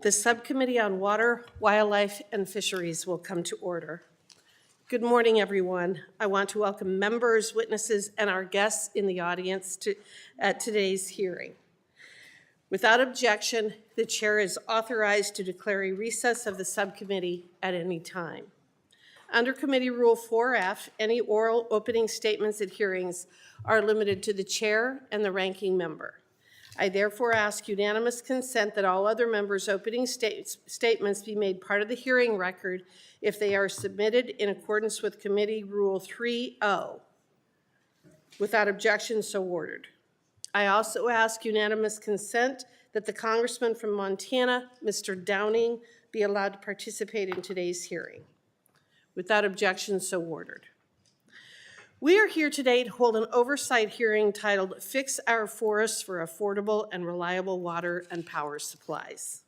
The Subcommittee on Water, Wildlife, and Fisheries will come to order. Good morning, everyone. I want to welcome members, witnesses, and our guests in the audience at today's hearing. Without objection, the chair is authorized to declare a recess of the subcommittee at any time. Under Committee Rule 4F, any oral opening statements at hearings are limited to the chair and the ranking member. I therefore ask unanimous consent that all other members' opening statements be made part of the hearing record if they are submitted in accordance with Committee Rule 3.0. Without objection, so ordered. I also ask unanimous consent that the Congressman from Montana, Mr. Downing, be allowed to participate in today's hearing. Without objection, so ordered. We are here today to hold an oversight hearing titled Fix Our Forests for Affordable and Reliable Water and Power Supplies.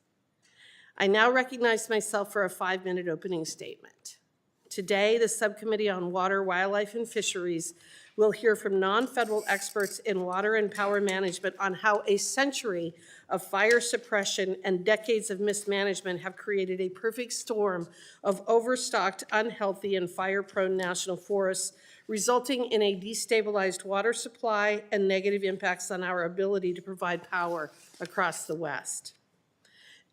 I now recognize myself for a 5-minute opening statement. Today, the Subcommittee on Water, Wildlife, and Fisheries will hear from non-federal experts in water and power management on how a century of fire suppression and decades of mismanagement have created a perfect storm of overstocked, unhealthy, and fire-prone national forests, resulting in a destabilized water supply and negative impacts on our ability to provide power across the West.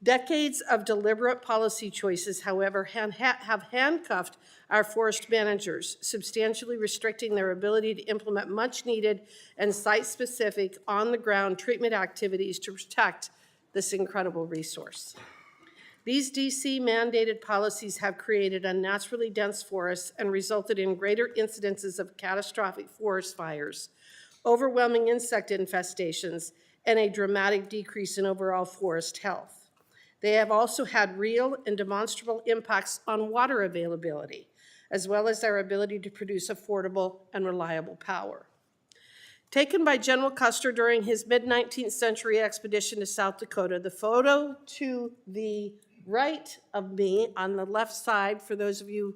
Decades of deliberate policy choices, however, have handcuffed our forest managers, substantially restricting their ability to implement much-needed and site-specific, on-the-ground treatment activities to protect this incredible resource. These DC-mandated policies have created unnaturally dense forests and resulted in greater incidences of catastrophic forest fires, overwhelming insect infestations, and a dramatic decrease in overall forest health. They have also had real and demonstrable impacts on water availability, as well as our ability to produce affordable and reliable power. Taken by General Custer during his mid-19th century expedition to South Dakota, the photo to the right of me, on the left side, for those of you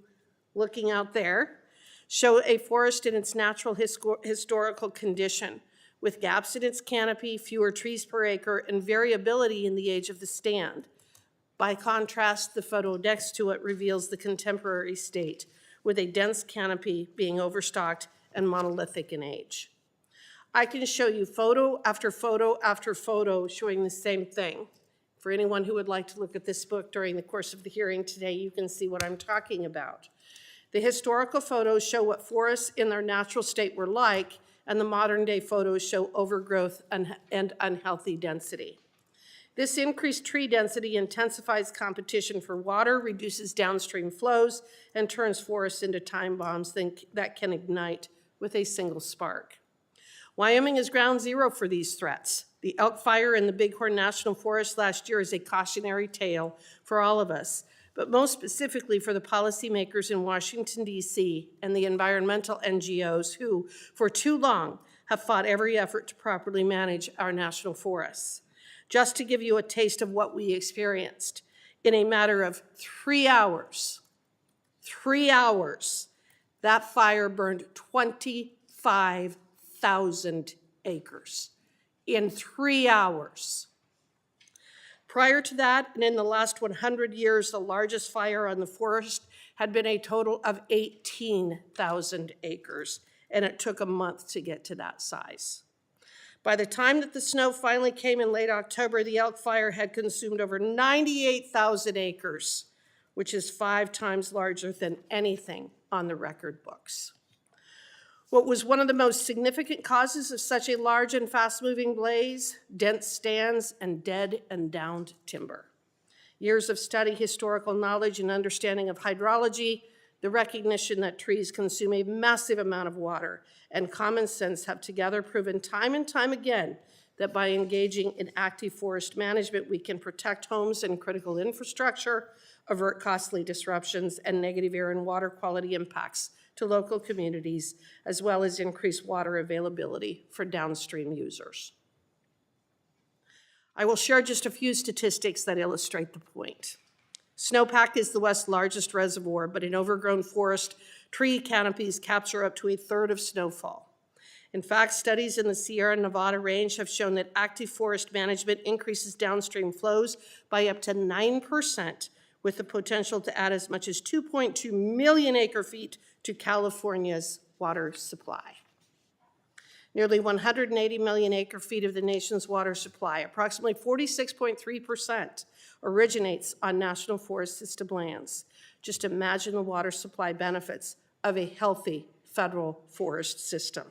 looking out there, show a forest in its natural historical condition, with gaps in its canopy, fewer trees per acre, and variability in the age of the stand. By contrast, the photo next to it reveals the contemporary state, with a dense canopy being overstocked and monolithic in age. I can show you photo after photo after photo showing the same thing. For anyone who would like to look at this book during the course of the hearing today, you can see what I'm talking about. The historical photos show what forests in their natural state were like, and the modern day photos show overgrowth and unhealthy density. This increased tree density intensifies competition for water, reduces downstream flows, and turns forests into time bombs that can ignite with a single spark. Wyoming is ground zero for these threats. The elk fire in the Bighorn National Forest last year is a cautionary tale for all of us, but most specifically for the policymakers in Washington, D.C. and the environmental NGOs who, for too long, have fought every effort to properly manage our national forests. Just to give you a taste of what we experienced, in a matter of 3 hours, that fire burned 25,000 acres. In 3 hours. Prior to that, and in the last 100 years, the largest fire on the forest had been a total of 18,000 acres, and it took a month to get to that size. By the time that the snow finally came in late October, the elk fire had consumed over 98,000 acres, which is 5 times larger than anything on the record books. What was one of the most significant causes of such a large and fast-moving blaze? Dense stands and dead and downed timber. Years of study, historical knowledge, and understanding of hydrology, the recognition that trees consume a massive amount of water, and common sense have together proven time and time again that by engaging in active forest management, we can protect homes and critical infrastructure, avert costly disruptions, and negative air and water quality impacts to local communities, as well as increase water availability for downstream users. I will share just a few statistics that illustrate the point. Snowpack is the West's largest reservoir, but in overgrown forest, tree canopies capture up to 1/3 of snowfall. In fact, studies in the Sierra Nevada range have shown that active forest management increases downstream flows by up to 9%, with the potential to add as much as 2.2 million acre-feet to California's water supply. Nearly 180 million acre-feet of the nation's water supply, approximately 46.3%, originates on National Forest System lands. Just imagine the water supply benefits of a healthy federal forest system.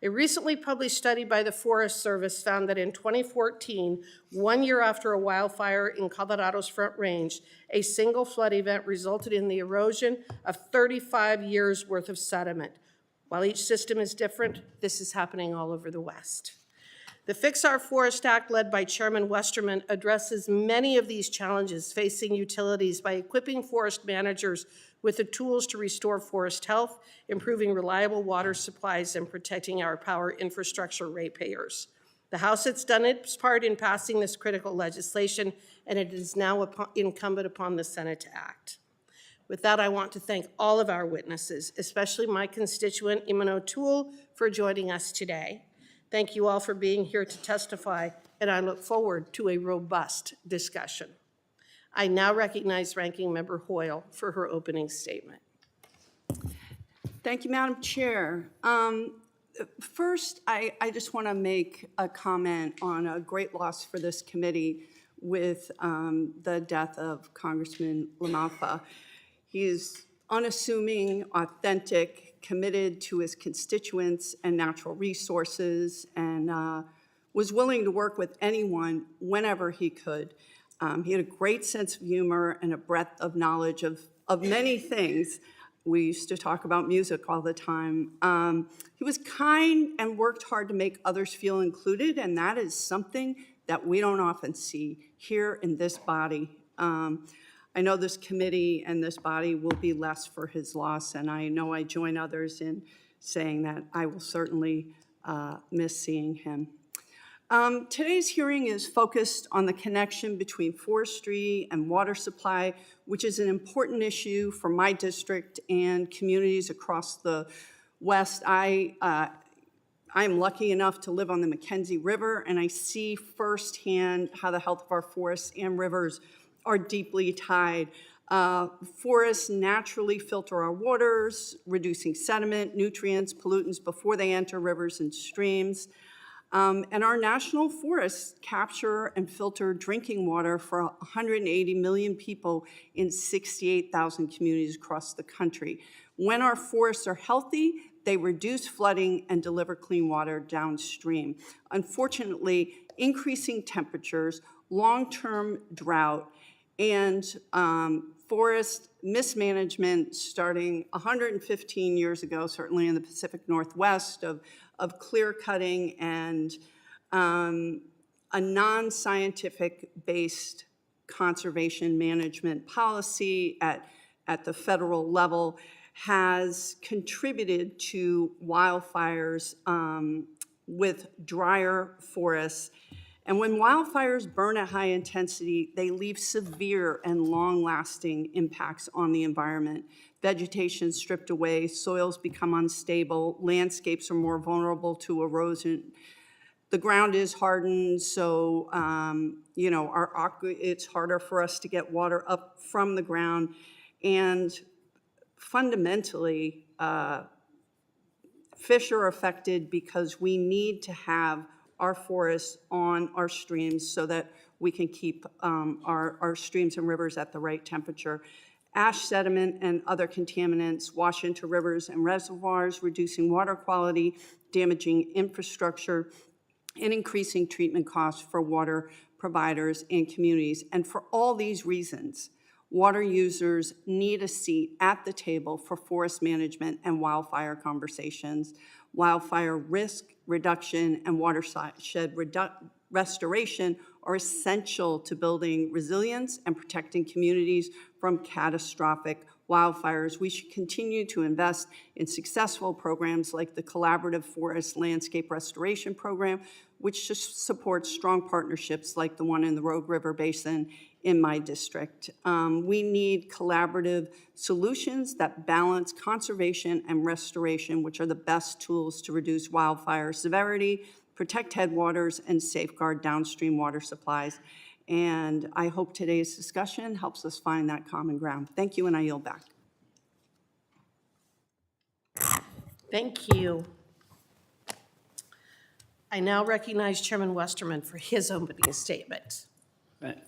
A recently published study by the Forest Service found that in 2014, 1 year after a wildfire in Colorado's Front Range, a single flood event resulted in the erosion of 35 years worth of sediment. While each system is different, this is happening all over the West. The Fix Our Forest Act, led by Chairman Westerman, addresses many of these challenges facing utilities by equipping forest managers with the tools to restore forest health, improving reliable water supplies, and protecting our power infrastructure ratepayers. The House has done its part in passing this critical legislation, and it is now incumbent upon the Senate to act. With that, I want to thank all of our witnesses, especially my constituent, Eamon O'Toole, for joining us today. Thank you all for being here to testify, and I look forward to a robust discussion. I now recognize Ranking Member Hoyle for her opening statement. Thank you, Madam Chair. First, I just want to make a comment on a great loss for this committee with the death of Congressman LaMalfa. He's unassuming, authentic, committed to his constituents and natural resources, and was willing to work with anyone whenever he could. He had a great sense of humor and a breadth of knowledge of many things. We used to talk about music all the time. He was kind and worked hard to make others feel included, and that is something that we don't often see here in this body. I know this committee and this body will be less for his loss, and I know I join others in saying that I will certainly miss seeing him. Today's hearing is focused on the connection between forestry and water supply, which is an important issue for my district and communities across the West. I'm lucky enough to live on the Mackenzie River, and I see firsthand how the health of our forests and rivers are deeply tied. Forests naturally filter our waters, reducing sediment, nutrients, pollutants before they enter rivers and streams. And our national forests capture and filter drinking water for 180 million people in 68,000 communities across the country. When our forests are healthy, they reduce flooding and deliver clean water downstream. Unfortunately, increasing temperatures, long-term drought, and forest mismanagement starting 115 years ago, certainly in the Pacific Northwest, of clear cutting and a non-scientific based conservation management policy at the federal level has contributed to wildfires with drier forests. And when wildfires burn at high intensity, they leave severe and long-lasting impacts on the environment. Vegetation stripped away, soils become unstable, landscapes are more vulnerable to erosion. The ground is hardened, so it's harder for us to get water up from the ground. And fundamentally, fish are affected because we need to have our forests on our streams so that we can keep our streams and rivers at the right temperature. Ash sediment and other contaminants wash into rivers and reservoirs, reducing water quality, damaging infrastructure, and increasing treatment costs for water providers and communities. And for all these reasons, water users need a seat at the table for forest management and wildfire conversations. Wildfire risk reduction and watershed restoration are essential to building resilience and protecting communities from catastrophic wildfires. We should continue to invest in successful programs like the Collaborative Forest Landscape Restoration Program, which just supports strong partnerships like the one in the Rogue River Basin in my district. We need collaborative solutions that balance conservation and restoration, which are the best tools to reduce wildfire severity, protect headwaters, and safeguard downstream water supplies. And I hope today's discussion helps us find that common ground. Thank you, and I yield back. Thank you. I now recognize Chairman Westerman for his opening statement.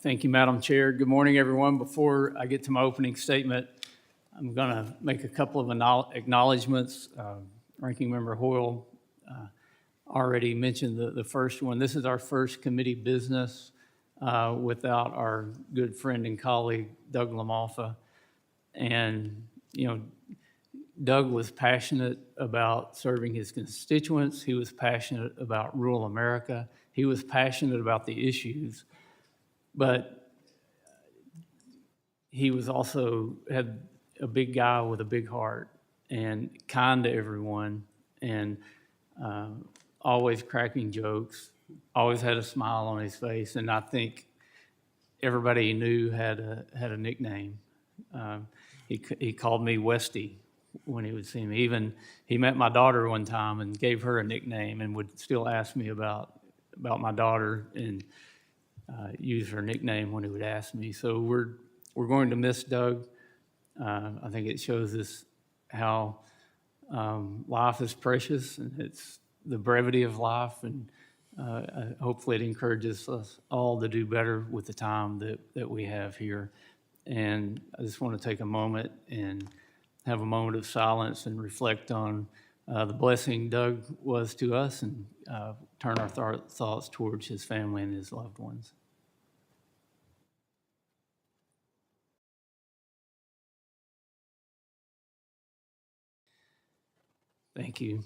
Thank you, Madam Chair. Good morning, everyone. Before I get to my opening statement, I'm going to make a couple of acknowledgments. Ranking Member Hoyle already mentioned the first one. This is our first committee business without our good friend and colleague, Doug LaMalfa. And, Doug was passionate about serving his constituents. He was passionate about rural America. He was passionate about the issues. But he was also had a big guy with a big heart and kind to everyone and always cracking jokes, always had a smile on his face. And I think everybody he knew had a nickname. He called me Westy when he would see me. Even he met my daughter one time and gave her a nickname and would still ask me about my daughter and use her nickname when he would ask me. So we're going to miss Doug. I think it shows us how life is precious and it's the brevity of life, and hopefully it encourages us all to do better with the time that we have here. And I just want to take a moment and have a moment of silence and reflect on the blessing Doug was to us and turn our thoughts towards his family and his loved ones. Thank you.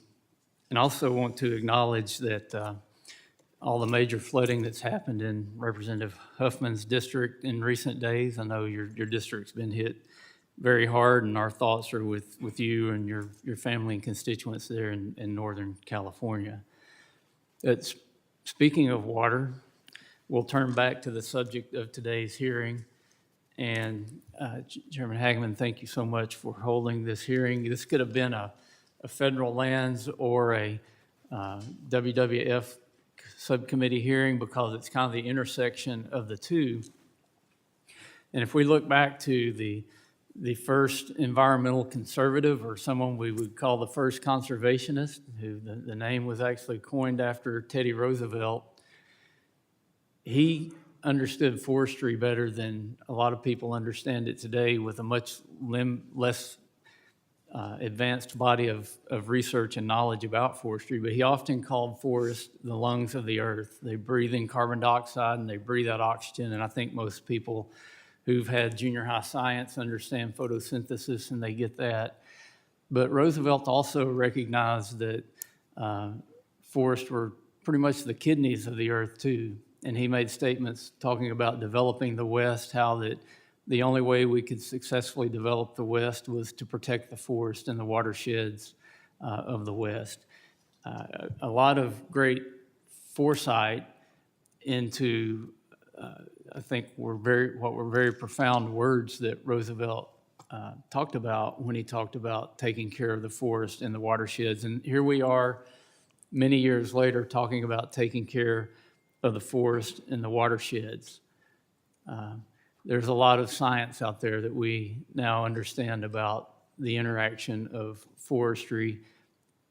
And I also want to acknowledge that all the major flooding that's happened in Representative Huffman's district in recent days. I know your district's been hit very hard, and our thoughts are with you and your family and constituents there in Northern California. Speaking of water, we'll turn back to the subject of today's hearing. And Chairman Hageman, thank you so much for holding this hearing. This could have been a federal lands or a WWF subcommittee hearing because it's kind of the intersection of the two. And if we look back to the first environmental conservative, or someone we would call the first conservationist, who the name was actually coined after Teddy Roosevelt, he understood forestry better than a lot of people understand it today, with a much less advanced body of research and knowledge about forestry. But he often called forests the lungs of the earth. They breathe in carbon dioxide and they breathe out oxygen. And I think most people who've had junior high science understand photosynthesis and they get that. But Roosevelt also recognized that forests were pretty much the kidneys of the earth too. And he made statements talking about developing the West, how that the only way we could successfully develop the West was to protect the forest and the watersheds of the West. A lot of great foresight into I think were very profound words that Roosevelt talked about when he talked about taking care of the forest and the watersheds. And here we are many years later talking about taking care of the forest and the watersheds. There's a lot of science out there that we now understand about the interaction of forestry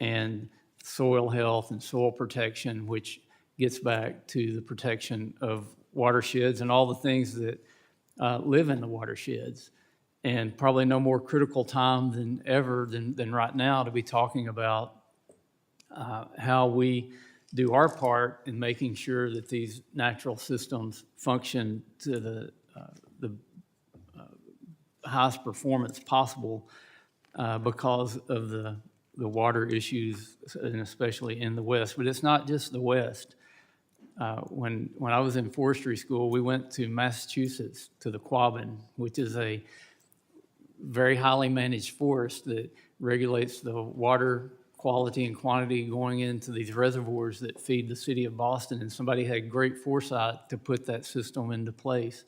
and soil health and soil protection, which gets back to the protection of watersheds and all the things that live in the watersheds. And probably no more critical time than ever than right now to be talking about how we do our part in making sure that these natural systems function to the highest performance possible because of the water issues, and especially in the West. But it's not just the West. When I was in forestry school, we went to Massachusetts, to the Quabbin, which is a very highly managed forest that regulates the water quality and quantity going into these reservoirs that feed the city of Boston, and somebody had great foresight to put that system into place.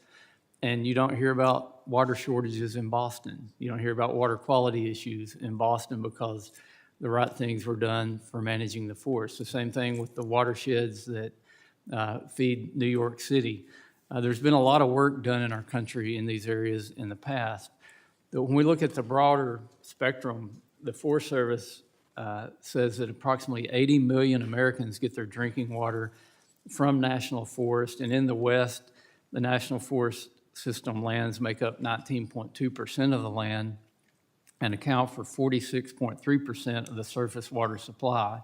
And you don't hear about water shortages in Boston. You don't hear about water quality issues in Boston because the right things were done for managing the forest. The same thing with the watersheds that feed New York City. There's been a lot of work done in our country in these areas in the past. But when we look at the broader spectrum, the Forest Service says that approximately 80 million Americans get their drinking water from national forest, and in the West, the national forest system lands make up 19.2% of the land and account for 46.3% of the surface water supply.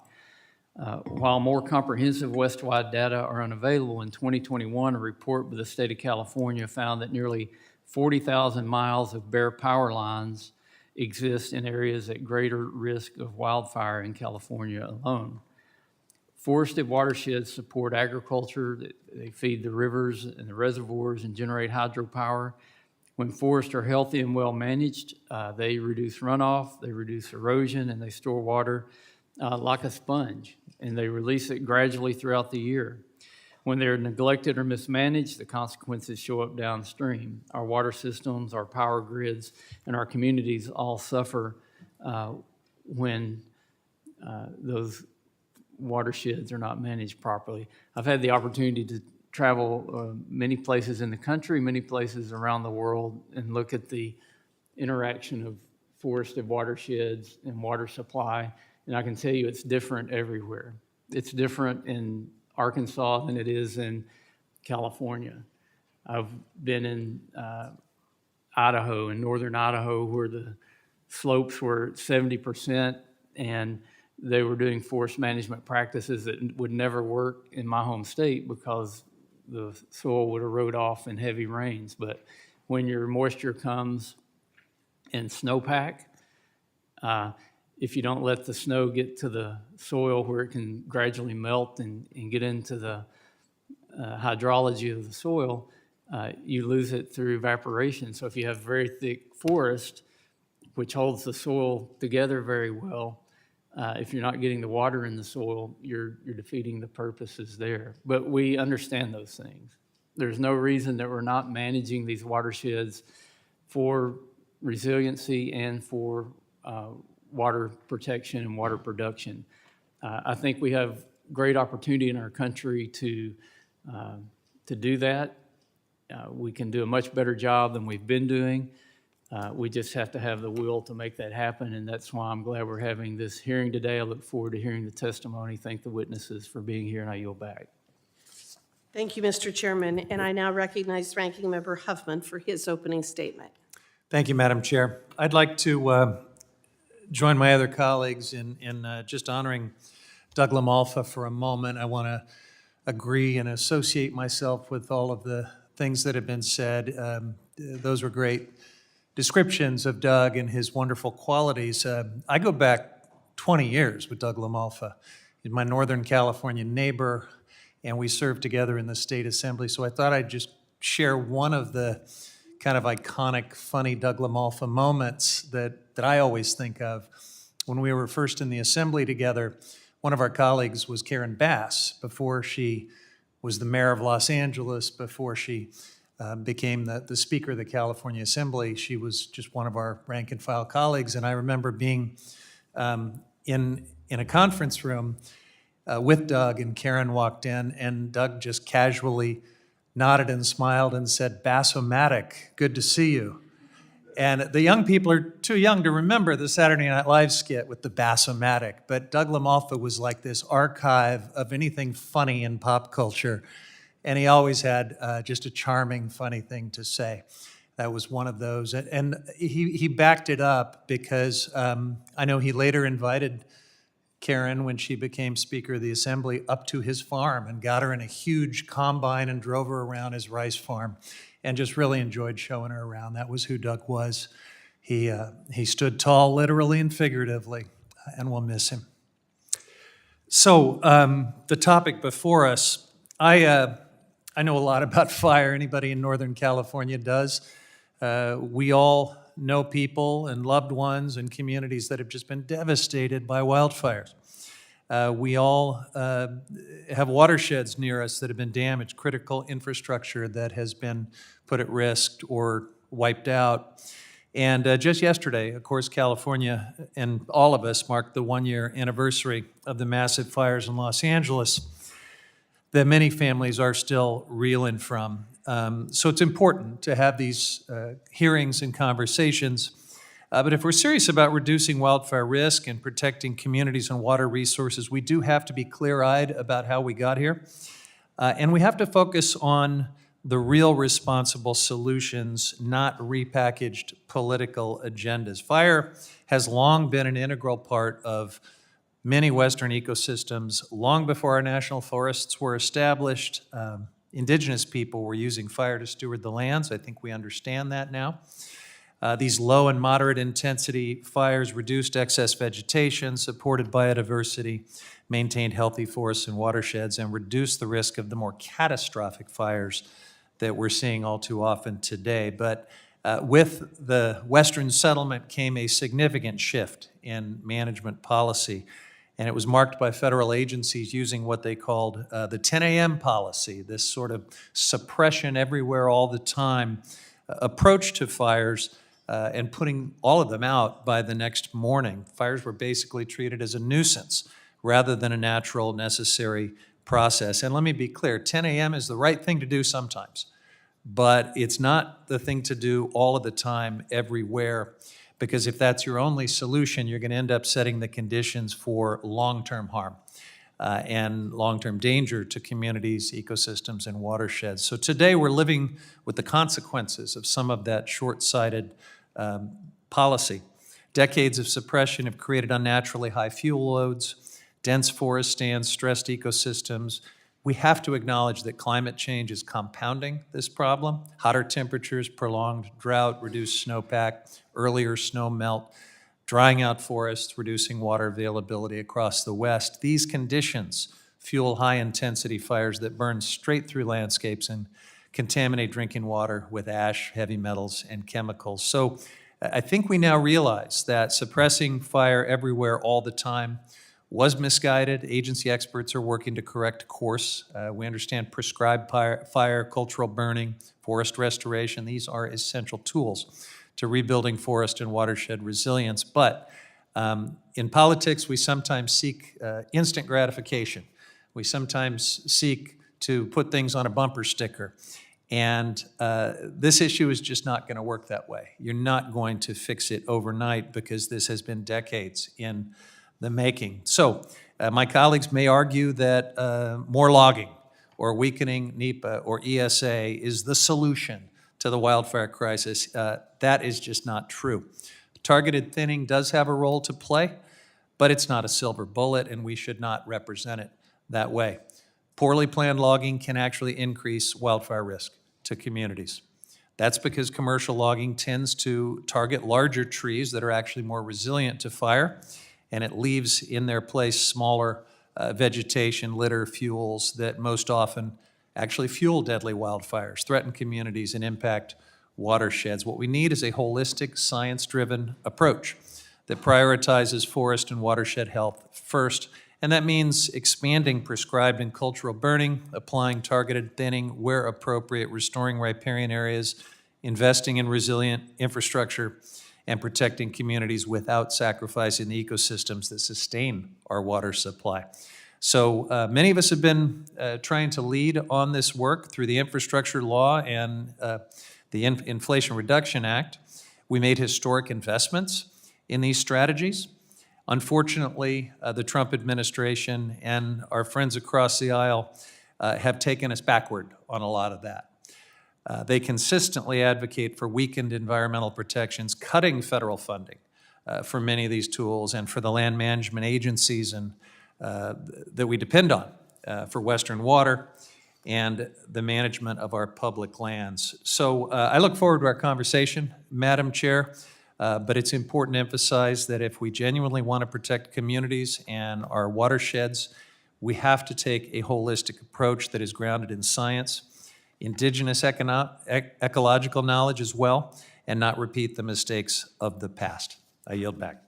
While more comprehensive West-wide data are unavailable, in 2021, a report by the state of California found that nearly 40,000 miles of bare power lines exist in areas at greater risk of wildfire in California alone. Forested watersheds support agriculture. They feed the rivers and the reservoirs and generate hydropower. When forests are healthy and well managed, they reduce runoff, they reduce erosion, and they store water like a sponge, and they release it gradually throughout the year. When they're neglected or mismanaged, the consequences show up downstream. Our water systems, our power grids, and our communities all suffer when those watersheds are not managed properly. I've had the opportunity to travel many places in the country, many places around the world, and look at the interaction of forested watersheds and water supply, and I can tell you it's different everywhere. It's different in Arkansas than it is in California. I've been in Idaho, in northern Idaho, where the slopes were 70%, and they were doing forest management practices that would never work in my home state because the soil would erode off in heavy rains. But when your moisture comes in snowpack, if you don't let the snow get to the soil where it can gradually melt and get into the hydrology of the soil, you lose it through evaporation. So if you have very thick forest, which holds the soil together very well, if you're not getting the water in the soil, you're defeating the purposes there. But we understand those things. There's no reason that we're not managing these watersheds for resiliency and for water protection and water production. I think we have great opportunity in our country to do that. We can do a much better job than we've been doing. We just have to have the will to make that happen, and that's why I'm glad we're having this hearing today. I look forward to hearing the testimony. Thank the witnesses for being here, and I yield back. Thank you, Mr. Chairman, and I now recognize Ranking Member Huffman for his opening statement. Thank you, Madam Chair. I'd like to join my other colleagues in just honoring Doug LaMalfa for a moment. I want to agree and associate myself with all of the things that have been said. Those were great descriptions of Doug and his wonderful qualities. I go back 20 years with Doug LaMalfa. He's my Northern California neighbor, and we served together in the state assembly. So I thought I'd just share one of the kind of iconic, funny Doug LaMalfa moments that I always think of. When we were first in the assembly together, one of our colleagues was Karen Bass, before she was the mayor of Los Angeles, before she became the Speaker of the California Assembly. She was just one of our rank and file colleagues, and I remember being in a conference room with Doug, and Karen walked in, and Doug just casually nodded and smiled and said, "Bass-o-matic, good to see you." And the young people are too young to remember the Saturday Night Live skit with the Bass-o-matic, but Doug LaMalfa was like this archive of anything funny in pop culture, and he always had just a charming, funny thing to say. That was one of those, and he backed it up because I know he later invited Karen, when she became Speaker of the Assembly, up to his farm and got her in a huge combine and drove her around his rice farm and just really enjoyed showing her around. That was who Doug was. He stood tall, literally and figuratively, and we'll miss him. So the topic before us, I know a lot about fire. Anybody in Northern California does. We all know people and loved ones and communities that have just been devastated by wildfires. We all have watersheds near us that have been damaged, critical infrastructure that has been put at risk or wiped out. And just yesterday, of course, California and all of us marked the one-year anniversary of the massive fires in Los Angeles that many families are still reeling from. So it's important to have these hearings and conversations. But if we're serious about reducing wildfire risk and protecting communities and water resources, we do have to be clear-eyed about how we got here. And we have to focus on the real responsible solutions, not repackaged political agendas. Fire has long been an integral part of many Western ecosystems. Long before our national forests were established, indigenous people were using fire to steward the lands. I think we understand that now. These low and moderate intensity fires reduced excess vegetation, supported biodiversity, maintained healthy forests and watersheds, and reduced the risk of the more catastrophic fires that we're seeing all too often today. But with the Western settlement came a significant shift in management policy, and it was marked by federal agencies using what they called the 10 a.m. policy, this sort of suppression everywhere all the time approach to fires, and putting all of them out by the next morning. Fires were basically treated as a nuisance rather than a natural, necessary process. And let me be clear, 10 a.m. is the right thing to do sometimes, but it's not the thing to do all of the time, everywhere, because if that's your only solution, you're going to end up setting the conditions for long-term harm and long-term danger to communities, ecosystems, and watersheds. So today we're living with the consequences of some of that short-sighted policy. Decades of suppression have created unnaturally high fuel loads, dense forest stands, stressed ecosystems. We have to acknowledge that climate change is compounding this problem. Hotter temperatures, prolonged drought, reduced snowpack, earlier snow melt, drying out forests, reducing water availability across the West. These conditions fuel high-intensity fires that burn straight through landscapes and contaminate drinking water with ash, heavy metals, and chemicals. So I think we now realize that suppressing fire everywhere all the time was misguided. Agency experts are working to correct course. We understand prescribed fire, cultural burning, forest restoration. These are essential tools to rebuilding forest and watershed resilience. But in politics, we sometimes seek instant gratification. We sometimes seek to put things on a bumper sticker. And this issue is just not going to work that way. You're not going to fix it overnight because this has been decades in the making. So my colleagues may argue that more logging or weakening NEPA or ESA is the solution to the wildfire crisis. That is just not true. Targeted thinning does have a role to play, but it's not a silver bullet, and we should not represent it that way. Poorly planned logging can actually increase wildfire risk to communities. That's because commercial logging tends to target larger trees that are actually more resilient to fire, and it leaves in their place smaller vegetation, litter, fuels that most often actually fuel deadly wildfires, threaten communities, and impact watersheds. What we need is a holistic, science-driven approach that prioritizes forest and watershed health first, and that means expanding prescribed and cultural burning, applying targeted thinning where appropriate, restoring riparian areas, investing in resilient infrastructure, and protecting communities without sacrificing the ecosystems that sustain our water supply. So many of us have been trying to lead on this work through the infrastructure law and the Inflation Reduction Act. We made historic investments in these strategies. Unfortunately, the Trump administration and our friends across the aisle have taken us backward on a lot of that. They consistently advocate for weakened environmental protections, cutting federal funding for many of these tools and for the land management agencies and that we depend on for Western water and the management of our public lands. So I look forward to our conversation, Madam Chair, but it's important to emphasize that if we genuinely want to protect communities and our watersheds, we have to take a holistic approach that is grounded in science indigenous ecological knowledge as well, and not repeat the mistakes of the past. I yield back.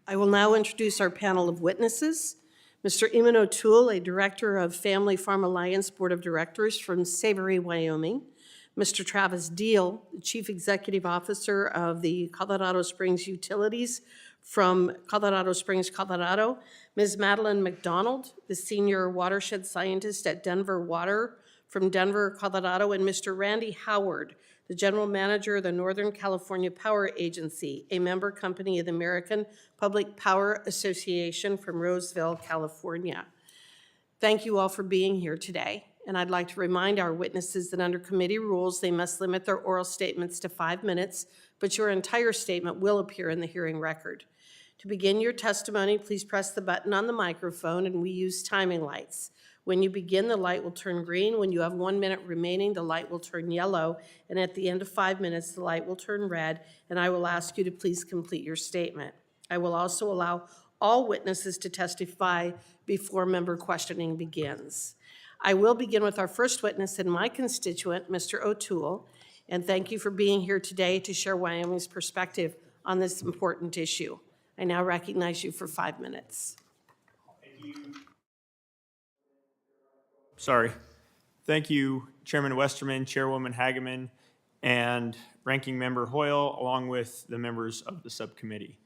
I will now introduce our panel of witnesses. Mr. Eamon O'Toole, a Director of Family Farm Alliance Board of Directors from Savory, Wyoming. Mr. Travis Deal, the Chief Executive Officer of the Colorado Springs Utilities from Colorado Springs, Colorado. Ms. Madeline McDonald, the Senior Watershed Scientist at Denver Water from Denver, Colorado. And Mr. Randy Howard, the General Manager of the Northern California Power Agency, a member company of the American Public Power Association from Roseville, California. Thank you all for being here today. And I'd like to remind our witnesses that under committee rules, they must limit their oral statements to 5 minutes, but your entire statement will appear in the hearing record. To begin your testimony, please press the button on the microphone, and we use timing lights. When you begin, the light will turn green. When you have 1 minute remaining, the light will turn yellow. And at the end of 5 minutes, the light will turn red, and I will ask you to please complete your statement. I will also allow all witnesses to testify before member questioning begins. I will begin with our first witness and my constituent, Mr. O'Toole, and thank you for being here today to share Wyoming's perspective on this important issue. I now recognize you for 5 minutes. Thank you, Chairman Westerman, Chairwoman Hageman, and Ranking Member Hoyle, along with the members of the subcommittee.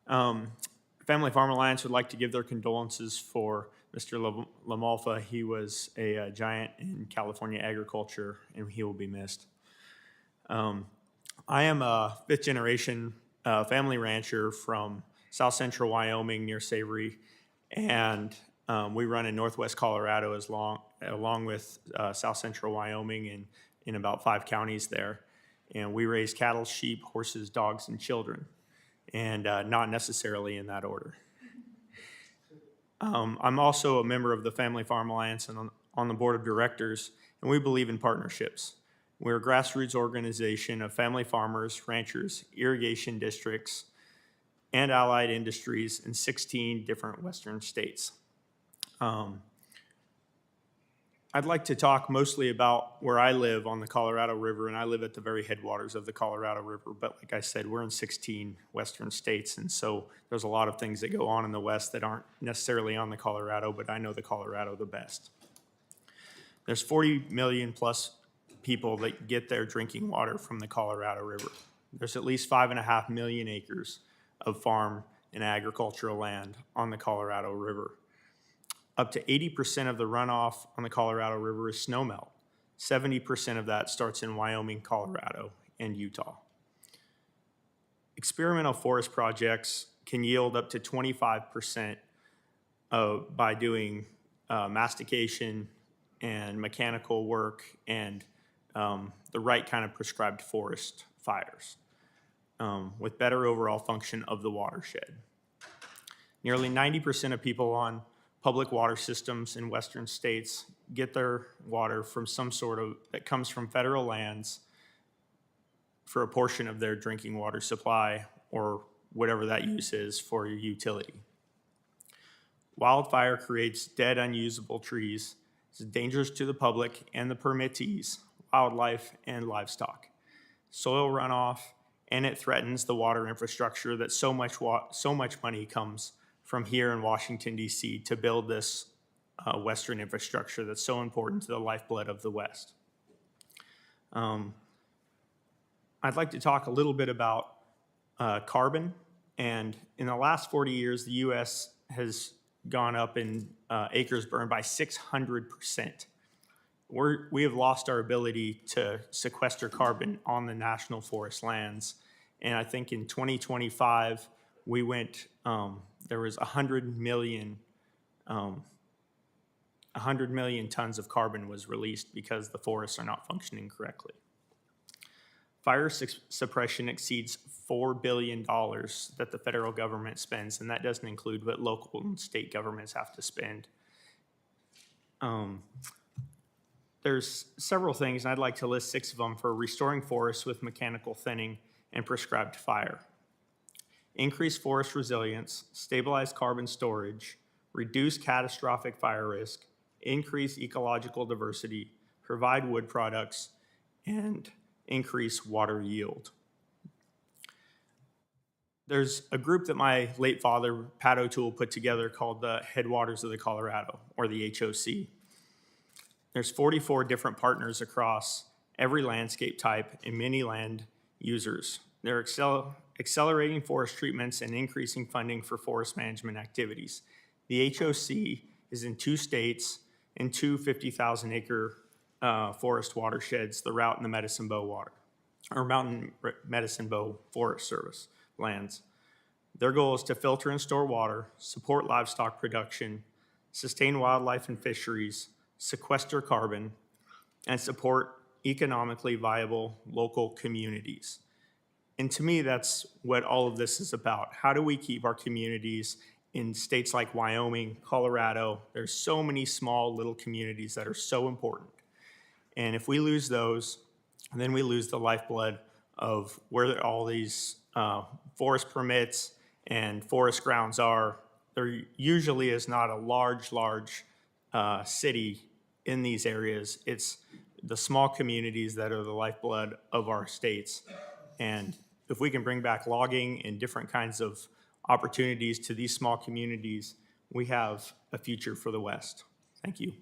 Family Farm Alliance would like to give their condolences for Mr. Lamalfa. He was a giant in California agriculture, and he will be missed. I am a fifth-generation family rancher from South Central Wyoming near Savory, and we run in Northwest Colorado along with South Central Wyoming and in about 5 counties there. And we raise cattle, sheep, horses, dogs, and children, and not necessarily in that order. I'm also a member of the Family Farm Alliance and on the board of directors, and we believe in partnerships. We're a grassroots organization of family farmers, ranchers, irrigation districts, and allied industries in 16 different Western states. I'd like to talk mostly about where I live on the Colorado River, and I live at the very headwaters of the Colorado River. But like I said, we're in 16 Western states, and so there's a lot of things that go on in the West that aren't necessarily on the Colorado, but I know the Colorado the best. There's 40 million plus people that get their drinking water from the Colorado River. There's at least 5.5 million acres of farm and agricultural land on the Colorado River. Up to 80% of the runoff on the Colorado River is snowmelt. 70% of that starts in Wyoming, Colorado, and Utah. Experimental forest projects can yield up to 25% by doing mastication and mechanical work and the right kind of prescribed forest fires with better overall function of the watershed. Nearly 90% of people on public water systems in Western states get their water from some sort of, that comes from federal lands for a portion of their drinking water supply or whatever that use is for your utility. Wildfire creates dead, unusable trees. It's dangerous to the public and the permittees, wildlife and livestock. Soil runoff, and it threatens the water infrastructure that so much money comes from here in Washington, D.C. to build this Western infrastructure that's so important to the lifeblood of the West. I'd like to talk a little bit about carbon. And in the last 40 years, the U.S. has gone up in acres burned by 600%. We have lost our ability to sequester carbon on the national forest lands. And I think in 2025, we went, there was 100 million tons of carbon was released because the forests are not functioning correctly. Fire suppression exceeds $4 billion that the federal government spends, and that doesn't include what local and state governments have to spend. There's several things, and I'd like to list 6 of them for restoring forests with mechanical thinning and prescribed fire. Increase forest resilience, stabilize carbon storage, reduce catastrophic fire risk, increase ecological diversity, provide wood products, and increase water yield. There's a group that my late father, Pat O'Toole, put together called the Headwaters of the Colorado, or the HOC. There's 44 different partners across every landscape type and many land users. They're accelerating forest treatments and increasing funding for forest management activities. The HOC is in 2 states and 2 50,000-acre forest watersheds, the Route and the Medicine Bow Mountain Medicine Bow Forest Service lands. Their goal is to filter and store water, support livestock production, sustain wildlife and fisheries, sequester carbon, and support economically viable local communities. And to me, that's what all of this is about. How do we keep our communities in states like Wyoming, Colorado? There's so many small little communities that are so important. And if we lose those, then we lose the lifeblood of where all these forest permits and forest grounds are. There usually is not a large city in these areas. It's the small communities that are the lifeblood of our states. And if we can bring back logging and different kinds of opportunities to these small communities, we have a future for the West. Thank you.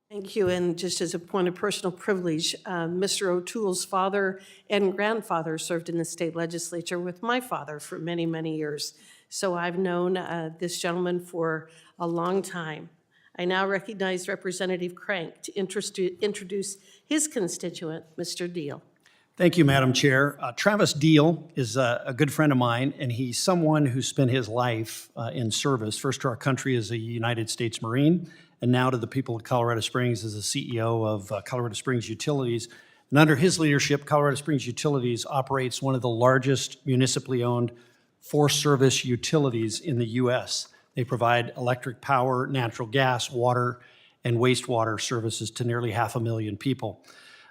Thank you, and just as a point of personal privilege, Mr. O'Toole's father and grandfather served in the state legislature with my father for many, many years. So I've known this gentleman for a long time. I now recognize Representative Crank to introduce his constituent, Mr. Deal. Thank you, Madam Chair. Travis Deal is a good friend of mine, and he's someone who spent his life in service, first to our country as a United States Marine, and now to the people of Colorado Springs as the CEO of Colorado Springs Utilities. And under his leadership, Colorado Springs Utilities operates one of the largest municipally owned Forest Service utilities in the U.S. They provide electric power, natural gas, water, and wastewater services to nearly 500,000 people.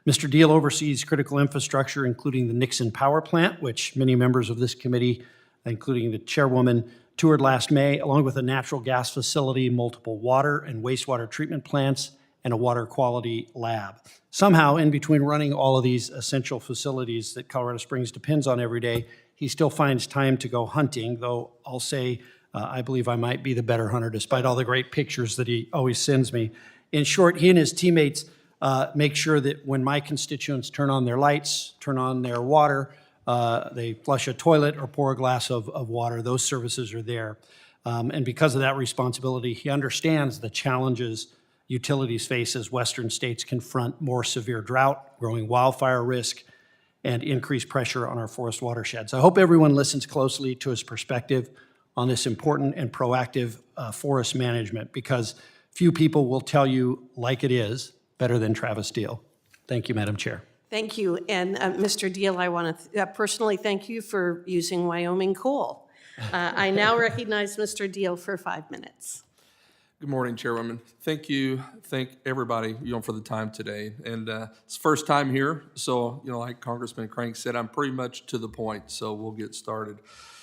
Mr. Deal oversees critical infrastructure, including the Nixon Power Plant, which many members of this committee, including the chairwoman, toured last May, along with a natural gas facility, multiple water and wastewater treatment plants, and a water quality lab. Somehow, in between running all of these essential facilities that Colorado Springs depends on every day, he still finds time to go hunting, though I'll say I believe I might be the better hunter despite all the great pictures that he always sends me. In short, he and his teammates make sure that when my constituents turn on their lights, turn on their water, they flush a toilet or pour a glass of water, those services are there. And because of that responsibility, he understands the challenges utilities face as western states confront more severe drought, growing wildfire risk, and increased pressure on our forest watersheds. I hope everyone listens closely to his perspective on this important and proactive forest management, because few people will tell you like it is better than Travis Deal. Thank you, Madam Chair. Thank you, and Mr. Deal, I want to personally thank you for using Wyoming coal. I now recognize Mr. Deal for 5 minutes. Good morning, Chairwoman. Thank you. Thank everybody, for the time today. And it's the first time here, so, like Congressman Crank said, I'm pretty much to the point, so we'll get started.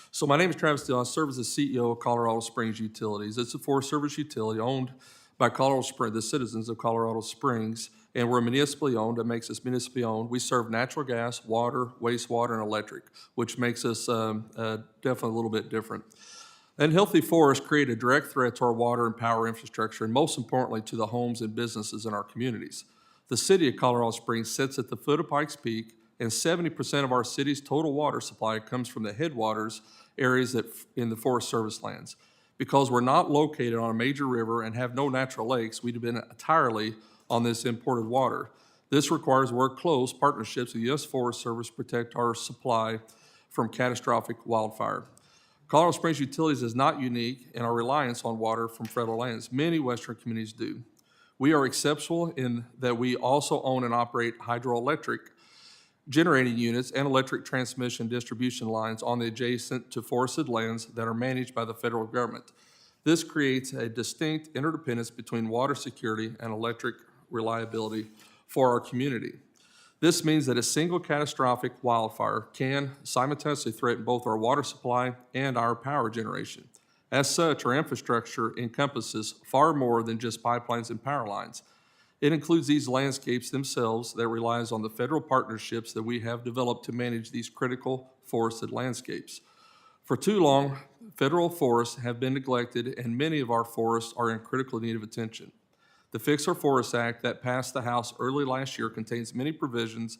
So my name is Travis Deal. I serve as the CEO of Colorado Springs Utilities. It's a Forest Service utility owned by the citizens of Colorado Springs, and we're municipally owned. That makes us municipally owned. We serve natural gas, water, wastewater, and electric, which makes us definitely a little bit different. Unhealthy forests create a direct threat to our water and power infrastructure, and most importantly, to the homes and businesses in our communities. The city of Colorado Springs sits at the foot of Pikes Peak, and 70% of our city's total water supply comes from the headwaters areas in the Forest Service lands. Because we're not located on a major river and have no natural lakes, we depend entirely on this imported water. This requires close partnerships with the U.S. Forest Service to protect our supply from catastrophic wildfire. Colorado Springs Utilities is not unique in our reliance on water from federal lands. Many western communities do. We are exceptional in that we also own and operate hydroelectric generating units and electric transmission distribution lines on the adjacent to forested lands that are managed by the federal government. This creates a distinct interdependence between water security and electric reliability for our community. This means that a single catastrophic wildfire can simultaneously threaten both our water supply and our power generation. As such, our infrastructure encompasses far more than just pipelines and power lines. It includes these landscapes themselves that relies on the federal partnerships that we have developed to manage these critical forested landscapes. For too long, federal forests have been neglected, and many of our forests are in critical need of attention. The Fix Our Forests Act that passed the House early last year contains many provisions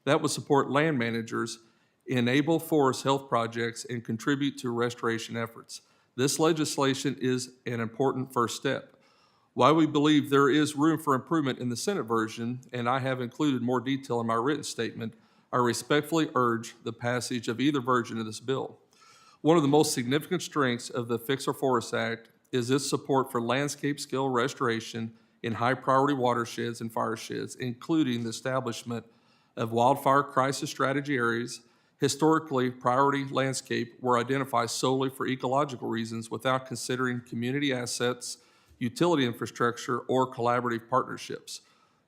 that would support land managers, enable forest health projects, and contribute to restoration efforts. This legislation is an important first step. While we believe there is room for improvement in the Senate version, and I have included more detail in my written statement, I respectfully urge the passage of either version of this bill. One of the most significant strengths of the Fix Our Forests Act is its support for landscape scale restoration in high priority watersheds and firesheds, including the establishment of wildfire crisis strategy areas. Historically, priority landscape were identified solely for ecological reasons without considering community assets, utility infrastructure, or collaborative partnerships.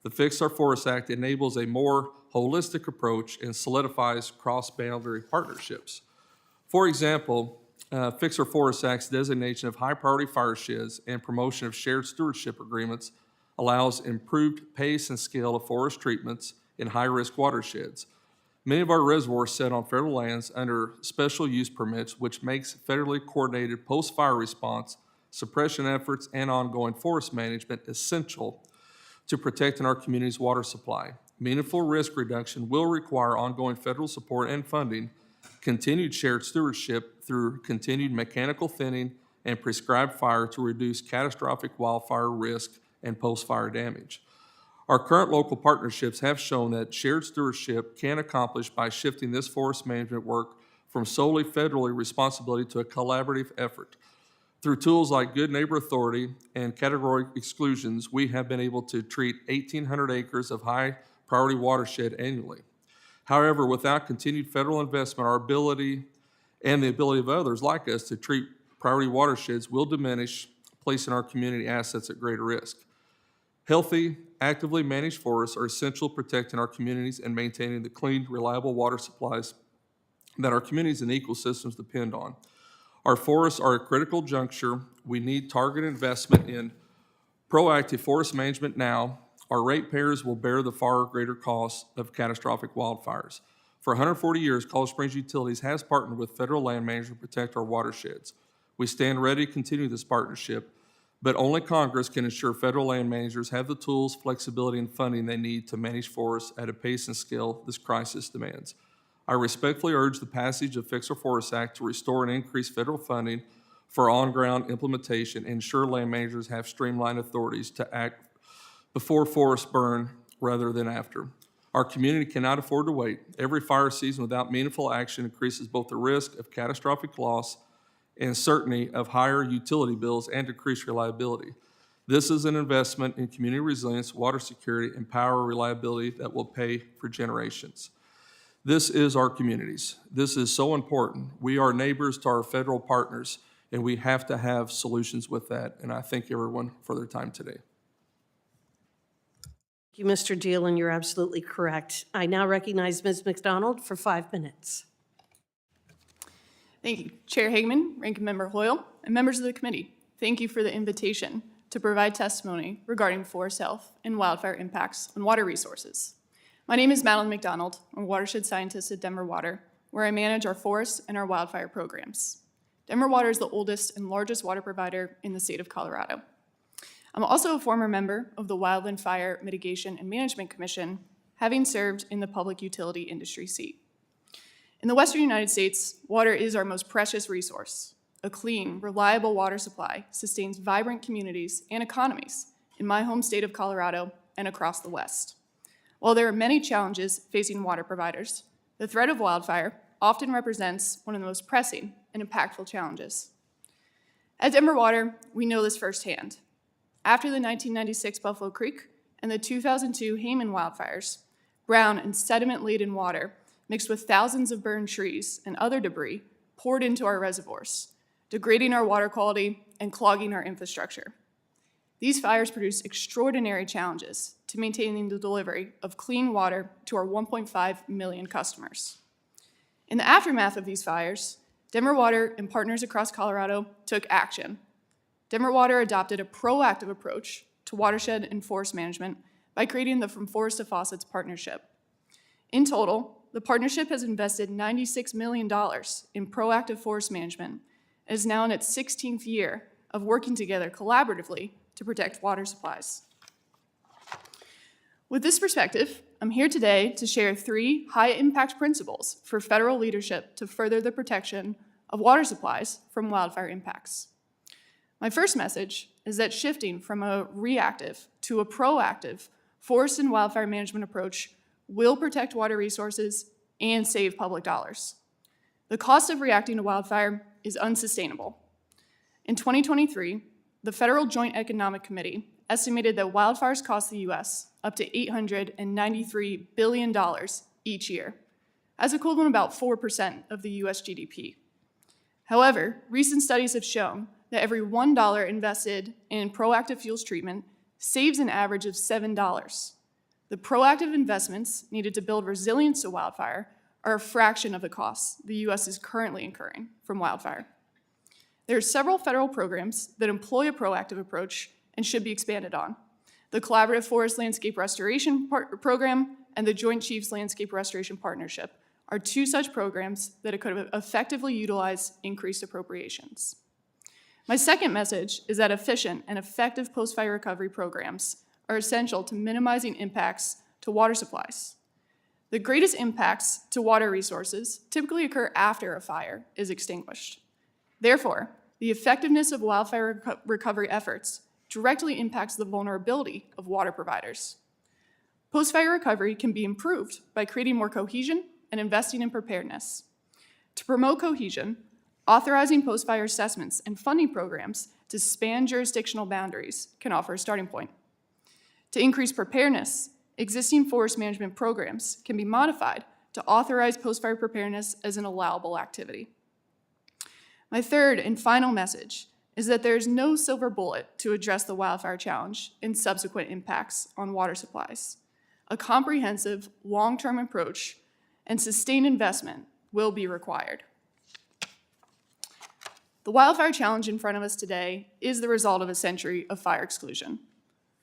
The Fix Our Forests Act enables a more holistic approach and solidifies cross-boundary partnerships. For example, Fix Our Forests Act's designation of high-priority firesheds and promotion of shared stewardship agreements allows improved pace and scale of forest treatments in high-risk watersheds. Many of our reservoirs sit on federal lands under special use permits, which makes federally coordinated post-fire response, suppression efforts, and ongoing forest management essential to protecting our community's water supply. Meaningful risk reduction will require ongoing federal support and funding, continued shared stewardship through continued mechanical thinning and prescribed fire to reduce catastrophic wildfire risk and post-fire damage. Our current local partnerships have shown that shared stewardship can accomplish by shifting this forest management work from solely federally responsibility to a collaborative effort. Through tools like Good Neighbor Authority and category exclusions, we have been able to treat 1,800 acres of high priority watershed annually. However, without continued federal investment, our ability and the ability of others like us to treat priority watersheds will diminish, placing our community assets at greater risk. Healthy, actively managed forests are essential protecting our communities and maintaining the clean, reliable water supplies that our communities and ecosystems depend on. Our forests are a critical juncture. We need targeted investment in proactive forest management now. Our ratepayers will bear the far greater cost of catastrophic wildfires. For 140 years, College Springs Utilities has partnered with federal land managers to protect our watersheds. We stand ready to continue this partnership, but only Congress can ensure federal land managers have the tools, flexibility, and funding they need to manage forests at a pace and scale this crisis demands. I respectfully urge the passage of Fix Our Forests Act to restore and increase federal funding for on-ground implementation and ensure land managers have streamlined authorities to act before forests burn rather than after. Our community cannot afford to wait. Every fire season without meaningful action increases both the risk of catastrophic loss and certainty of higher utility bills and decreased reliability. This is an investment in community resilience, water security, and power reliability that will pay for generations. This is our communities. This is so important. We are neighbors to our federal partners, and we have to have solutions with that. And I thank everyone for their time today. Thank you, Mr. Deal, and you're absolutely correct. I now recognize Ms. McDonald for 5 minutes. Thank you. Chair Hageman, Ranking Member Hoyle, and members of the committee, thank you for the invitation to provide testimony regarding forest health and wildfire impacts on water resources. My name is Madeline McDonald. I'm a watershed scientist at Denver Water, where I manage our forest and our wildfire programs. Denver Water is the oldest and largest water provider in the state of Colorado. I'm also a former member of the Wildland Fire Mitigation and Management Commission, having served in the public utility industry seat. In the Western United States, water is our most precious resource. A clean, reliable water supply sustains vibrant communities and economies in my home state of Colorado and across the West. While there are many challenges facing water providers, the threat of wildfire often represents one of the most pressing and impactful challenges. At Denver Water, we know this firsthand. After the 1996 Buffalo Creek and the 2002 Hageman wildfires, brown and sediment-laden water mixed with thousands of burned trees and other debris poured into our reservoirs, degrading our water quality and clogging our infrastructure. These fires produce extraordinary challenges to maintaining the delivery of clean water to our 1.5 million customers. In the aftermath of these fires, Denver Water and partners across Colorado took action. Denver Water adopted a proactive approach to watershed and forest management by creating the From Forest to Faucets partnership. In total, the partnership has invested $96 million in proactive forest management and is now in its 16th year of working together collaboratively to protect water supplies. With this perspective, I'm here today to share 3 high-impact principles for federal leadership to further the protection of water supplies from wildfire impacts. My first message is that shifting from a reactive to a proactive forest and wildfire management approach will protect water resources and save public dollars. The cost of reacting to wildfire is unsustainable. In 2023, the Federal Joint Economic Committee estimated that wildfires cost the U.S. up to $893 billion each year, as equivalent about 4% of the U.S. GDP. However, recent studies have shown that every $1 invested in proactive fuels treatment saves an average of $7. The proactive investments needed to build resilience to wildfire are a fraction of the costs the U.S. is currently incurring from wildfire. There are several federal programs that employ a proactive approach and should be expanded on. The Collaborative Forest Landscape Restoration Program and the Joint Chiefs Landscape Restoration Partnership are 2 such programs that could effectively utilize increased appropriations. My second message is that efficient and effective post-fire recovery programs are essential to minimizing impacts to water supplies. The greatest impacts to water resources typically occur after a fire is extinguished. Therefore, the effectiveness of wildfire recovery efforts directly impacts the vulnerability of water providers. Post-fire recovery can be improved by creating more cohesion and investing in preparedness. To promote cohesion, authorizing post-fire assessments and funding programs to span jurisdictional boundaries can offer a starting point. To increase preparedness, existing forest management programs can be modified to authorize post-fire preparedness as an allowable activity. My third and final message is that there is no silver bullet to address the wildfire challenge and subsequent impacts on water supplies. A comprehensive, long-term approach and sustained investment will be required. The wildfire challenge in front of us today is the result of a century of fire exclusion.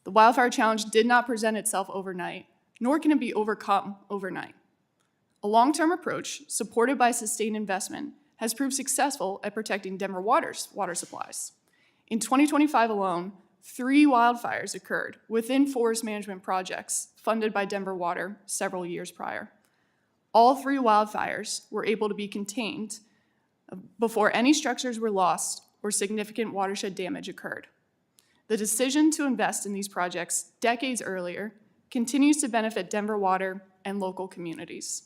The wildfire challenge did not present itself overnight, nor can it be overcome overnight. A long-term approach, supported by sustained investment, has proved successful at protecting Denver Water's water supplies. In 2025 alone, 3 wildfires occurred within forest management projects funded by Denver Water several years prior. All 3 wildfires were able to be contained before any structures were lost or significant watershed damage occurred. The decision to invest in these projects decades earlier continues to benefit Denver Water and local communities.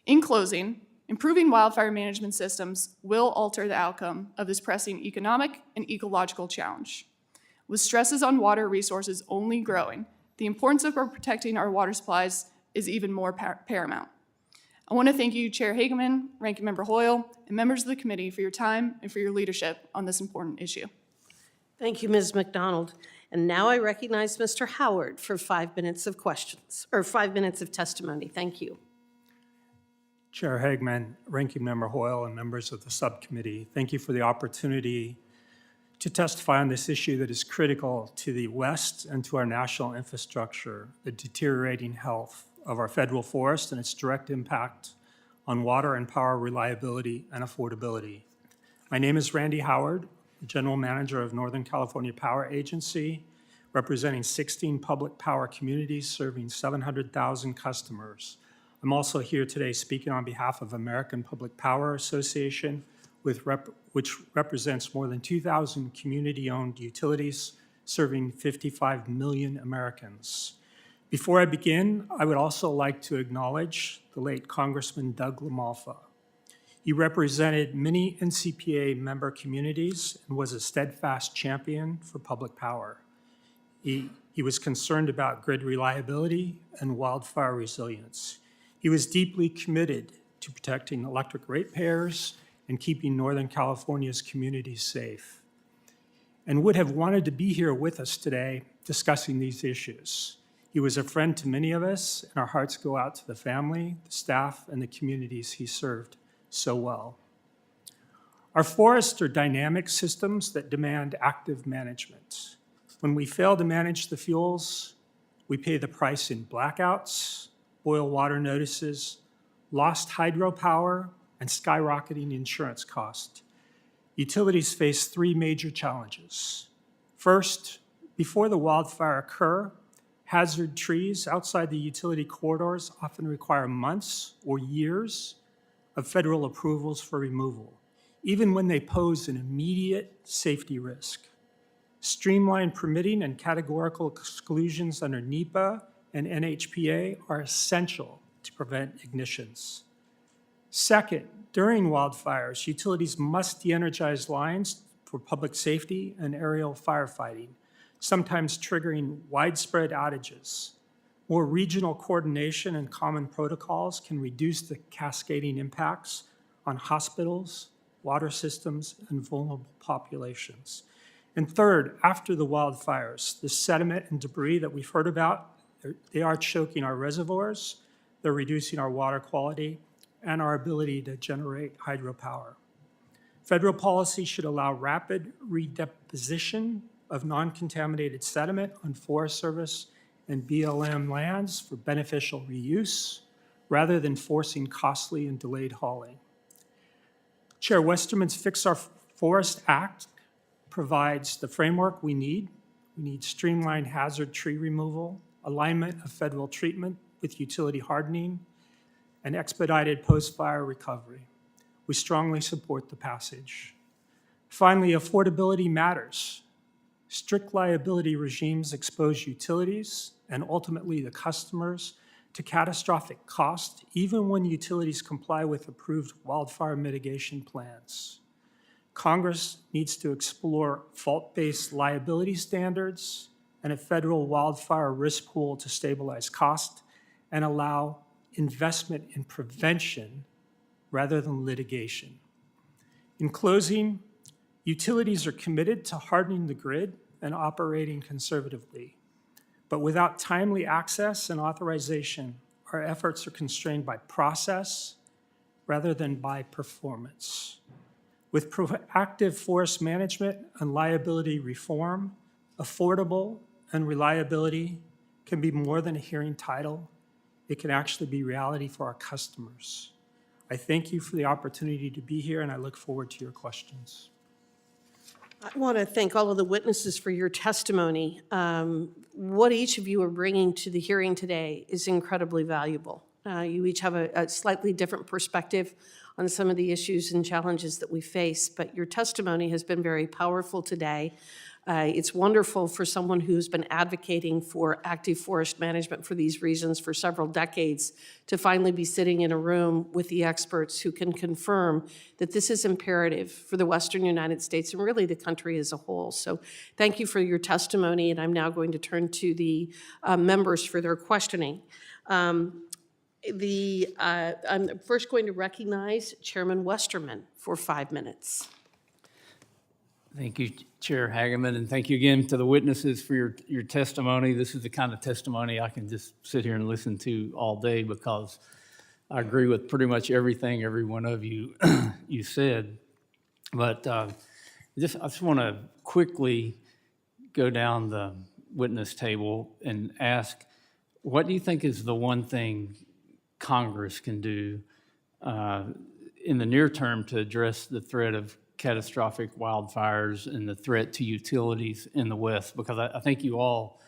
In closing, improving wildfire management systems will alter the outcome of this pressing economic and ecological challenge. With stresses on water resources only growing, the importance of protecting our water supplies is even more paramount. I want to thank you, Chair Hageman, Ranking Member Hoyle, and members of the committee for your time and for your leadership on this important issue. Thank you, Ms. McDonald. And now I recognize Mr. Howard for 5 minutes of questions, or 5 minutes of testimony. Thank you. Chair Hageman, Ranking Member Hoyle, and members of the subcommittee, thank you for the opportunity to testify on this issue that is critical to the West and to our national infrastructure, the deteriorating health of our federal forest and its direct impact on water and power reliability and affordability. My name is Randy Howard, General Manager of Northern California Power Agency, representing 16 public power communities serving 700,000 customers. I'm also here today speaking on behalf of American Public Power Association, which represents more than 2,000 community-owned utilities serving 55 million Americans. Before I begin, I would also like to acknowledge the late Congressman Doug LaMalfa. He represented many NCPA member communities and was a steadfast champion for public power. He was concerned about grid reliability and wildfire resilience. He was deeply committed to protecting electric ratepayers and keeping Northern California's communities safe, and would have wanted to be here with us today discussing these issues. He was a friend to many of us, and our hearts go out to the family, the staff, and the communities he served so well. Our forests are dynamic systems that demand active management. When we fail to manage the fuels, we pay the price in blackouts, boil water notices, lost hydropower, and skyrocketing insurance costs. Utilities face three major challenges. First, before the wildfire occur, hazard trees outside the utility corridors often require months or years of federal approvals for removal, even when they pose an immediate safety risk. Streamlined permitting and categorical exclusions under NEPA and NHPA are essential to prevent ignitions. Second, during wildfires, utilities must de-energize lines for public safety and aerial firefighting, sometimes triggering widespread outages. More regional coordination and common protocols can reduce the cascading impacts on hospitals, water systems, and vulnerable populations. And third, after the wildfires, the sediment and debris that we've heard about, they are choking our reservoirs, they're reducing our water quality, and our ability to generate hydropower. Federal policy should allow rapid redeposition of non-contaminated sediment on Forest Service and BLM lands for beneficial reuse, rather than forcing costly and delayed hauling. Chair, Westerman's Fix Our Forest Act provides the framework we need. We need streamlined hazard tree removal, alignment of federal treatment with utility hardening, and expedited post-fire recovery. We strongly support the passage. Finally, affordability matters. Strict liability regimes expose utilities and ultimately the customers to catastrophic cost, even when utilities comply with approved wildfire mitigation plans. Congress needs to explore fault-based liability standards and a federal wildfire risk pool to stabilize cost and allow investment in prevention rather than litigation. In closing, utilities are committed to hardening the grid and operating conservatively. But without timely access and authorization, our efforts are constrained by process rather than by performance. With proactive forest management and liability reform, affordable and reliability can be more than a hearing title. It can actually be reality for our customers. I thank you for the opportunity to be here, and I look forward to your questions. I want to thank all of the witnesses for your testimony. What each of you are bringing to the hearing today is incredibly valuable. You each have a slightly different perspective on some of the issues and challenges that we face, but your testimony has been very powerful today. It's wonderful for someone who's been advocating for active forest management for these reasons for several decades to finally be sitting in a room with the experts who can confirm that this is imperative for the Western United States and really the country as a whole. So thank you for your testimony, and I'm now going to turn to the members for their questioning. I'm first going to recognize Chairman Westerman for 5 minutes. Thank you, Chair Hageman, and thank you again to the witnesses for your testimony. This is the kind of testimony I can just sit here and listen to all day because I agree with pretty much everything every one of you you said. But I just want to quickly go down the witness table and ask, what do you think is the one thing Congress can do in the near term to address the threat of catastrophic wildfires and the threat to utilities in the West? Because I think you all,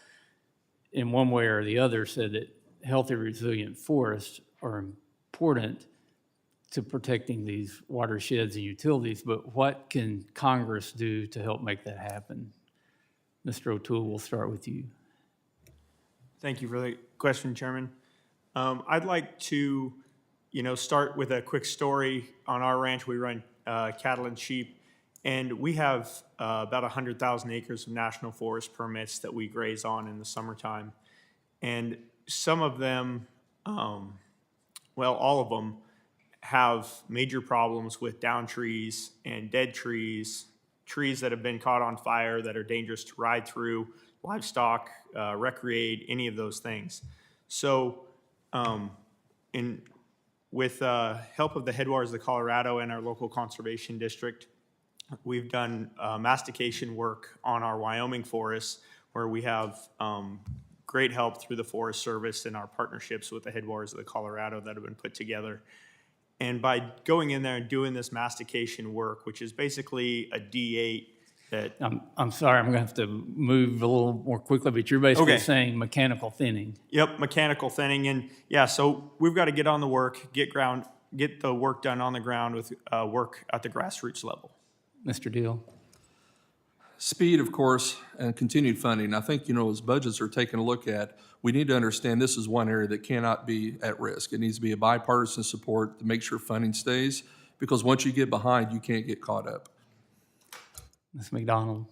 in one way or the other, said that healthy, resilient forests are important to protecting these watersheds and utilities, but what can Congress do to help make that happen? Mr. O'Toole, we'll start with you. Thank you for the question, Chairman. I'd like to, start with a quick story. On our ranch, we run cattle and sheep, and we have about 100,000 acres of national forest permits that we graze on in the summertime. And some of them, all of them, have major problems with down trees and dead trees, trees that have been caught on fire that are dangerous to ride through, livestock, recreate, any of those things. So with help of the Headwaters of Colorado and our local conservation district, We've done mastication work on our Wyoming forests, where we have great help through the Forest Service and our partnerships with the headwaters of the Colorado that have been put together. And by going in there and doing this mastication work, which is basically a D8 that, I'm sorry, I'm going to have to move a little more quickly, but you're basically Okay. saying mechanical thinning. yep, mechanical thinning. And yeah, so we've got to get on the work, get the work done on the ground with work at the grassroots level. Mr. Deal? Speed, of course, and continued funding. I think, as budgets are taken a look at, we need to understand this is one area that cannot be at risk. It needs to be a bipartisan support to make sure funding stays, because once you get behind, you can't get caught up. Ms. McDonald?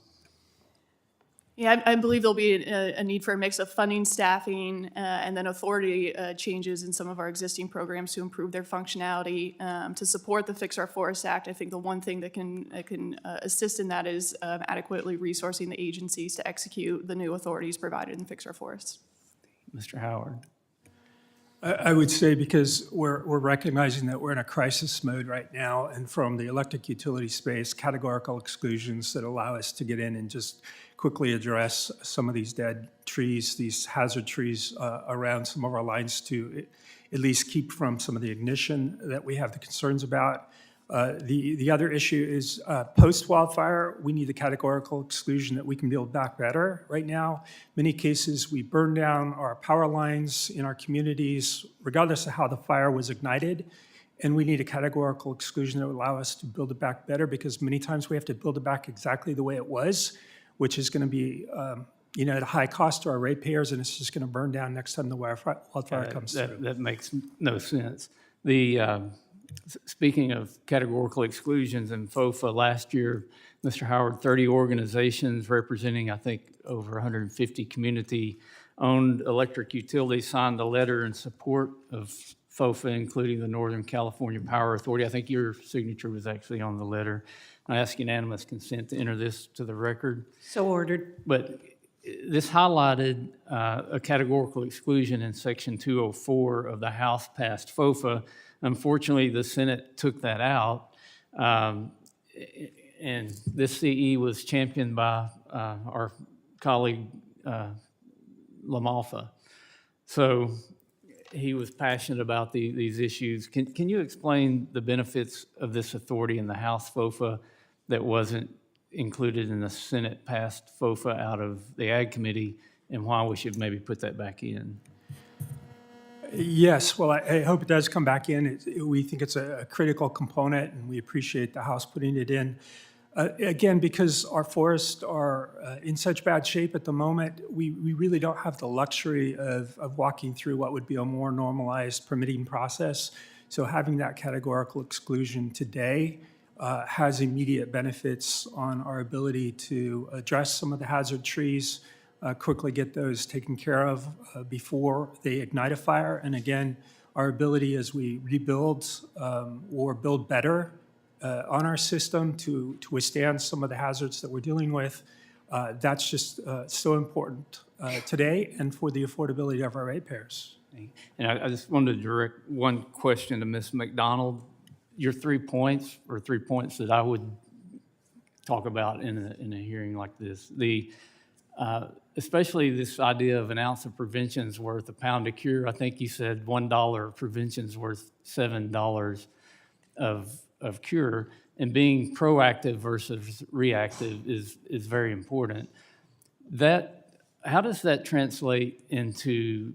Yeah, I believe there'll be a need for a mix of funding, staffing, and then authority changes in some of our existing programs to improve their functionality. To support the Fix Our Forest Act, I think the one thing that can assist in that is adequately resourcing the agencies to execute the new authorities provided in Fix Our Forests. Mr. Howard? I would say, because we're recognizing that we're in a crisis mode right now, and from the electric utility space, categorical exclusions that allow us to get in and just quickly address some of these dead trees, these hazard trees around some of our lines, to at least keep from some of the ignition that we have the concerns about. The other issue is post-wildfire, we need the categorical exclusion that we can build back better. Right now, many cases, we burn down our power lines in our communities, regardless of how the fire was ignited, and we need a categorical exclusion that would allow us to build it back better, because many times we have to build it back exactly the way it was, which is going to be at a high cost to our ratepayers, and it's just going to burn down next time the wildfire comes through. That makes no sense. Speaking of categorical exclusions in FOFA, last year, Mr. Howard, 30 organizations representing, I think, over 150 community-owned electric utilities signed a letter in support of FOFA, including the Northern California Power Authority. I think your signature was actually on the letter. I ask unanimous consent to enter this to the record. So ordered. But this highlighted a categorical exclusion in Section 204 of the House-passed FOFA. Unfortunately, the Senate took that out, and this CE was championed by our colleague LaMalfa. So he was passionate about these issues. Can you explain the benefits of this authority in the House FOFA that wasn't included in the Senate-passed FOFA out of the Ag Committee, and why we should maybe put that back in? Yes, well, I hope it does come back in. We think it's a critical component, and we appreciate the House putting it in. Again, because our forests are in such bad shape at the moment, we really don't have the luxury of walking through what would be a more normalized permitting process. So having that categorical exclusion today has immediate benefits on our ability to address some of the hazard trees, quickly get those taken care of before they ignite a fire. And again, our ability as we rebuild or build better on our system to withstand some of the hazards that we're dealing with, that's just so important today and for the affordability of our ratepayers. And I just wanted to direct one question to Ms. McDonald. Your 3 points, or 3 points that I would talk about in a hearing like this. Especially this idea of an ounce of prevention is worth a pound of cure. I think you said $1 of prevention is worth $7 of cure. And being proactive versus reactive is very important. How does that translate into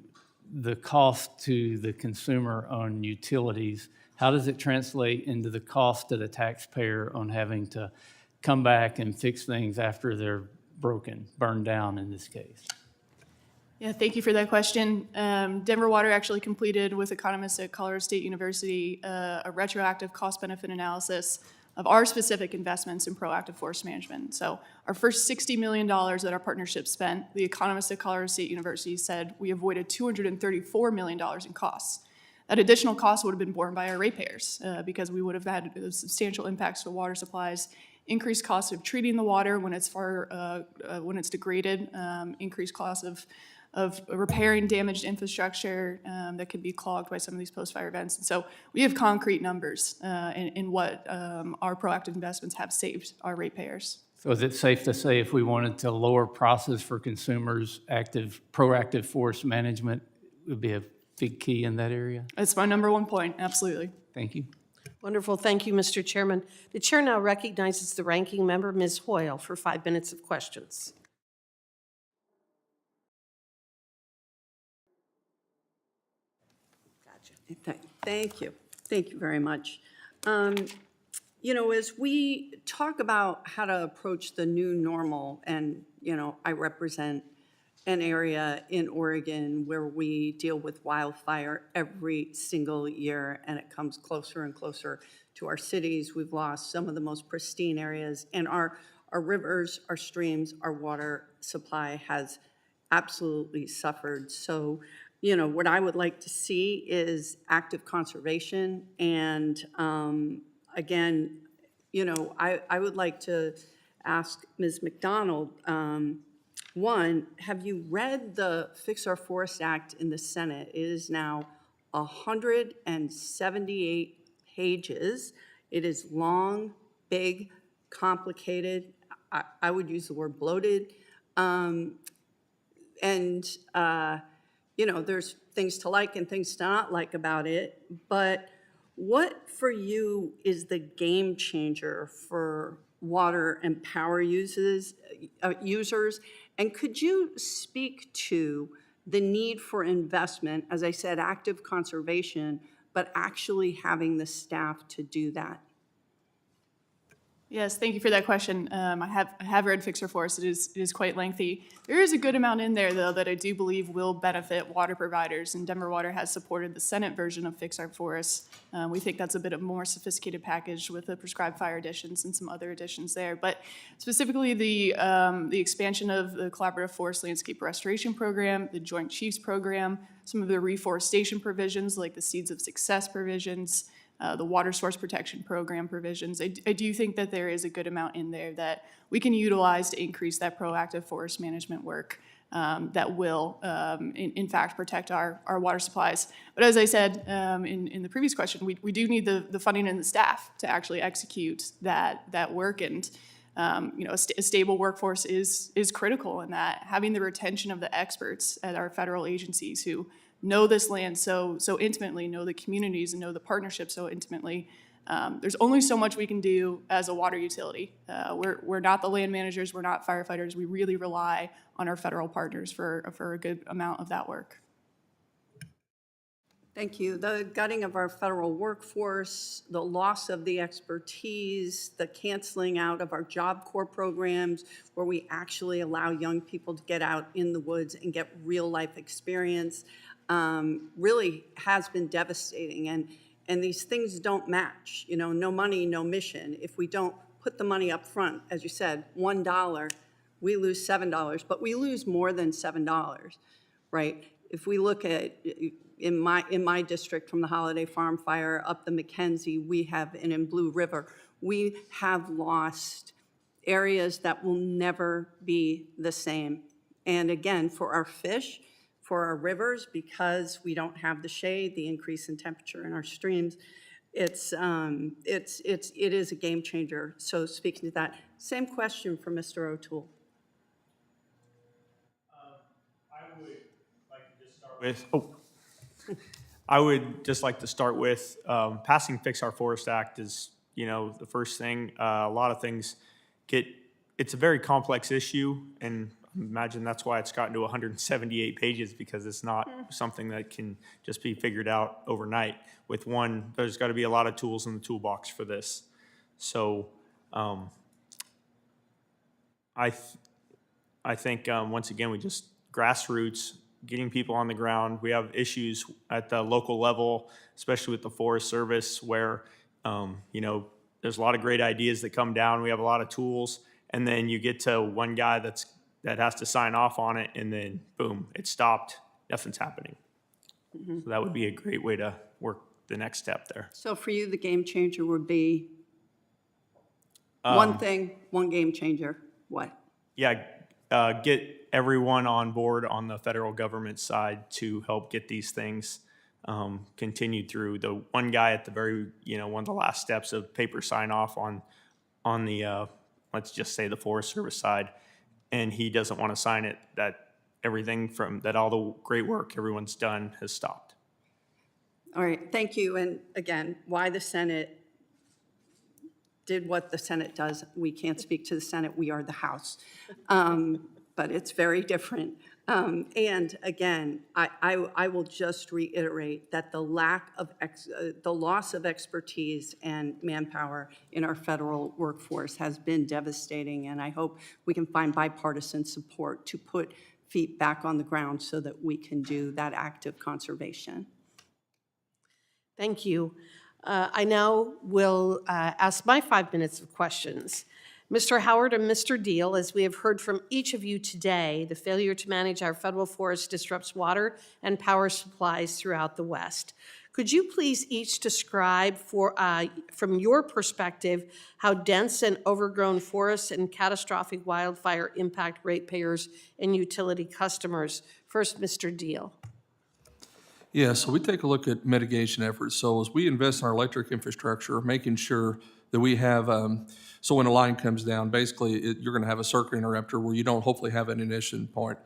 the cost to the consumer on utilities? How does it translate into the cost to the taxpayer on having to come back and fix things after they're broken, burned down in this case? Yeah, thank you for that question. Denver Water actually completed with economists at Colorado State University a retroactive cost-benefit analysis of our specific investments in proactive forest management. So our first $60 million that our partnership spent, the economists at Colorado State University said we avoided $234 million in costs. That additional cost would have been borne by our ratepayers because we would have had substantial impacts to water supplies, increased costs of treating the water when it's degraded, increased costs of of repairing damaged infrastructure that could be clogged by some of these post-fire events. And so we have concrete numbers in what our proactive investments have saved our ratepayers. So is it safe to say if we wanted to lower process for consumers, proactive forest management would be a big key in that area? It's my number one point, absolutely. Thank you. Wonderful. Thank you, Mr. Chairman. The chair now recognizes the ranking member, Ms. Hoyle, for 5 minutes of questions. Thank you. Thank you very much. You know, as we talk about how to approach the new normal, and, you know, I represent an area in Oregon where we deal with wildfire every single year, and it comes closer and closer to our cities. We've lost some of the most pristine areas, and our rivers, our streams, our water supply has absolutely suffered. So, you know, what I would like to see is active conservation. And again, you know, I would like to ask Ms. McDonald, one, have you read the Fix Our Forest Act in the Senate? It is now 178 pages. It is long, big, complicated. I would use the word bloated. You know, there's things to like and things to not like about it, but what for you is the game changer for water and power users? And could you speak to the need for investment, as I said, active conservation, but actually having the staff to do that? Yes, thank you for that question. I have read Fix Our Forest. It is quite lengthy. There is a good amount in there, though, that I do believe will benefit water providers, and Denver Water has supported the Senate version of Fix Our Forest. We think that's a bit of a more sophisticated package with the prescribed fire additions and some other additions there. But specifically the expansion of the Collaborative Forest Landscape Restoration Program, the Joint Chiefs Program, some of the reforestation provisions like the Seeds of Success provisions, the Water Source Protection Program provisions. I do think that there is a good amount in there that we can utilize to increase that proactive forest management work that will, in fact, protect our water supplies. But as I said in the previous question, we do need the funding and the staff to actually execute that work. And you know, a stable workforce is critical in that. Having the retention of the experts at our federal agencies who know this land so intimately, know the communities, and know the partnerships so intimately. There's only so much we can do as a water utility. We're not the land managers, we're not firefighters. We really rely on our federal partners for a good amount of that work. Thank you. The gutting of our federal workforce, the loss of the expertise, the canceling out of our Job Corps programs where we actually allow young people to get out in the woods and get real life experience really has been devastating. And these things don't match. You know, no money, no mission. If we don't put the money up front, as you said, $1, we lose $7, but we lose more than $7, right? If we look at in my district, from the Holiday Farm fire up the McKenzie, we have, and in Blue River, we have lost areas that will never be the same. And again, for our fish, for our rivers, because we don't have the shade, the increase in temperature in our streams, it is a game changer. So speaking to that, same question for Mr. O'Toole. I would just like to start with passing Fix Our Forest Act is, you know, the first thing. A lot of things it's a very complex issue, and I imagine that's why it's gotten to 178 pages, because it's not something that can just be figured out overnight. With one, there's got to be a lot of tools in the toolbox for this. So I think once again, we just grassroots, getting people on the ground. We have issues at the local level, especially with the Forest Service, where you know, there's a lot of great ideas that come down. We have a lot of tools, and then you get to one guy that has to sign off on it, and then boom, it's stopped. Nothing's happening. Mm-hmm. So that would be a great way to work the next step there. So for you, the game changer would be one thing, one game changer. What? Yeah, get everyone on board on the federal government side to help get these things continued through. The one guy at the very, one of the last steps of paper sign off on the, let's just say the Forest Service side, and he doesn't want to sign it, that everything from, that all the great work everyone's done has stopped. All right, thank you. And again, why the Senate did what the Senate does. We can't speak to the Senate, we are the House. But it's very different. And again, I will just reiterate that the lack of, the loss of expertise and manpower in our federal workforce has been devastating, and I hope we can find bipartisan support to put feet back on the ground so that we can do that active conservation. Thank you. I now will ask my 5 minutes of questions. Mr. Howard and Mr. Deal, as we have heard from each of you today, the failure to manage our federal forests disrupts water and power supplies throughout the West. Could you please each describe from your perspective how dense and overgrown forests and catastrophic wildfire impact ratepayers and utility customers? First, Mr. Deal. Yeah, so we take a look at mitigation efforts. So as we invest in our electric infrastructure, making sure that we have, so when a line comes down, basically you're going to have a circuit interrupter where you don't hopefully have an ignition point.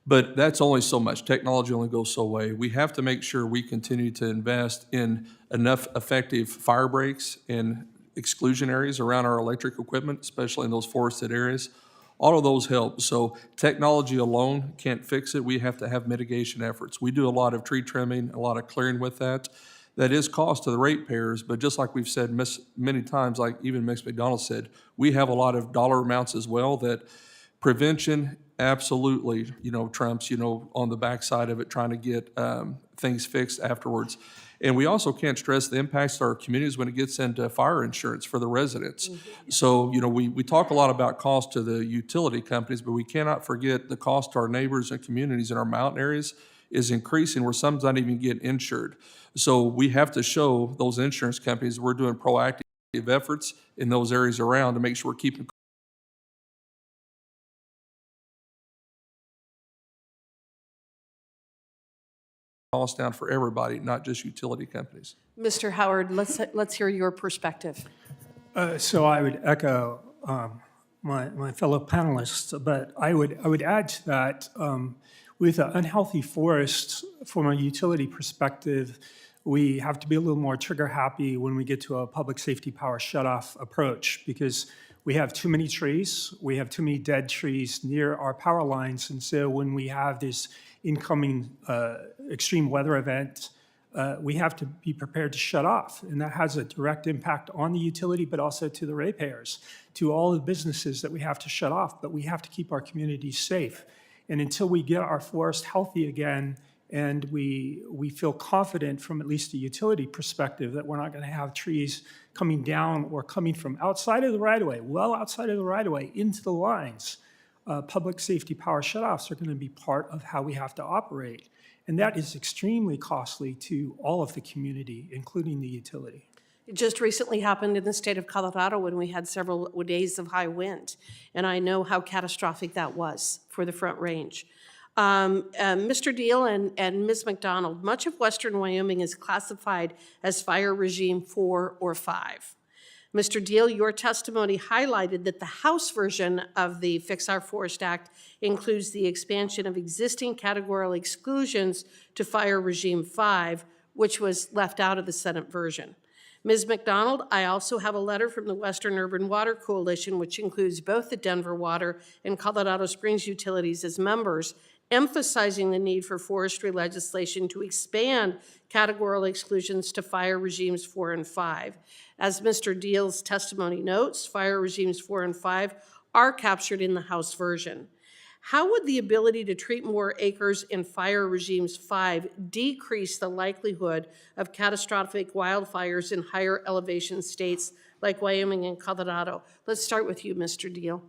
But that's only so much. Technology only goes so way. We have to make sure we continue to invest in enough effective fire breaks and exclusion areas around our electric equipment, especially in those forested areas. All of those help. So technology alone can't fix it. We have to have mitigation efforts. We do a lot of tree trimming, a lot of clearing with that. That is cost to the ratepayers, but just like we've said many times, like even Ms. McDonald said, we have a lot of dollar amounts as well that prevention absolutely, trumps, on the backside of it, trying to get things fixed afterwards. And we also can't stress the impacts to our communities when it gets into fire insurance for the residents. Mm-hmm. So, we talk a lot about cost to the utility companies, but we cannot forget the cost to our neighbors and communities in our mountain areas is increasing where some not even get insured. So we have to show those insurance companies we're doing proactive efforts in those areas around to make sure we're keeping costs down for everybody, not just utility companies. Mr. Howard, let's hear your perspective. So I would echo my fellow panelists, but I would add to that, with an unhealthy forest, from a utility perspective, we have to be a little more trigger happy when we get to a public safety power shutoff approach, because we have too many trees, we have too many dead trees near our power lines, and so when we have this incoming extreme weather event, we have to be prepared to shut off, and that has a direct impact on the utility, but also to the ratepayers, to all the businesses that we have to shut off, but we have to keep our communities safe. And until we get our forest healthy again, and we feel confident from at least a utility perspective that we're not going to have trees coming down or coming from outside of the right-of-way, well outside of the right-of-way, into the lines, public safety power shutoffs are going to be part of how we have to operate. And that is extremely costly to all of the community, including the utility. It just recently happened in the state of Colorado when we had several days of high wind, and I know how catastrophic that was for the Front Range. Mr. Deal and Ms. McDonald, much of western Wyoming is classified as fire regime 4 or 5. Mr. Deal, your testimony highlighted that the House version of the Fix Our Forest Act includes the expansion of existing categorical exclusions to fire regime 5, which was left out of the Senate version. Ms. McDonald, I also have a letter from the Western Urban Water Coalition, which includes both the Denver Water and Colorado Springs utilities as members, emphasizing the need for forestry legislation to expand categorical exclusions to fire regimes 4 and 5. As Mr. Deal's testimony notes, fire regimes 4 and 5 are captured in the House version. How would the ability to treat more acres in fire regimes 5 decrease the likelihood of catastrophic wildfires in higher elevation states like Wyoming and Colorado? Let's start with you, Mr. Deal.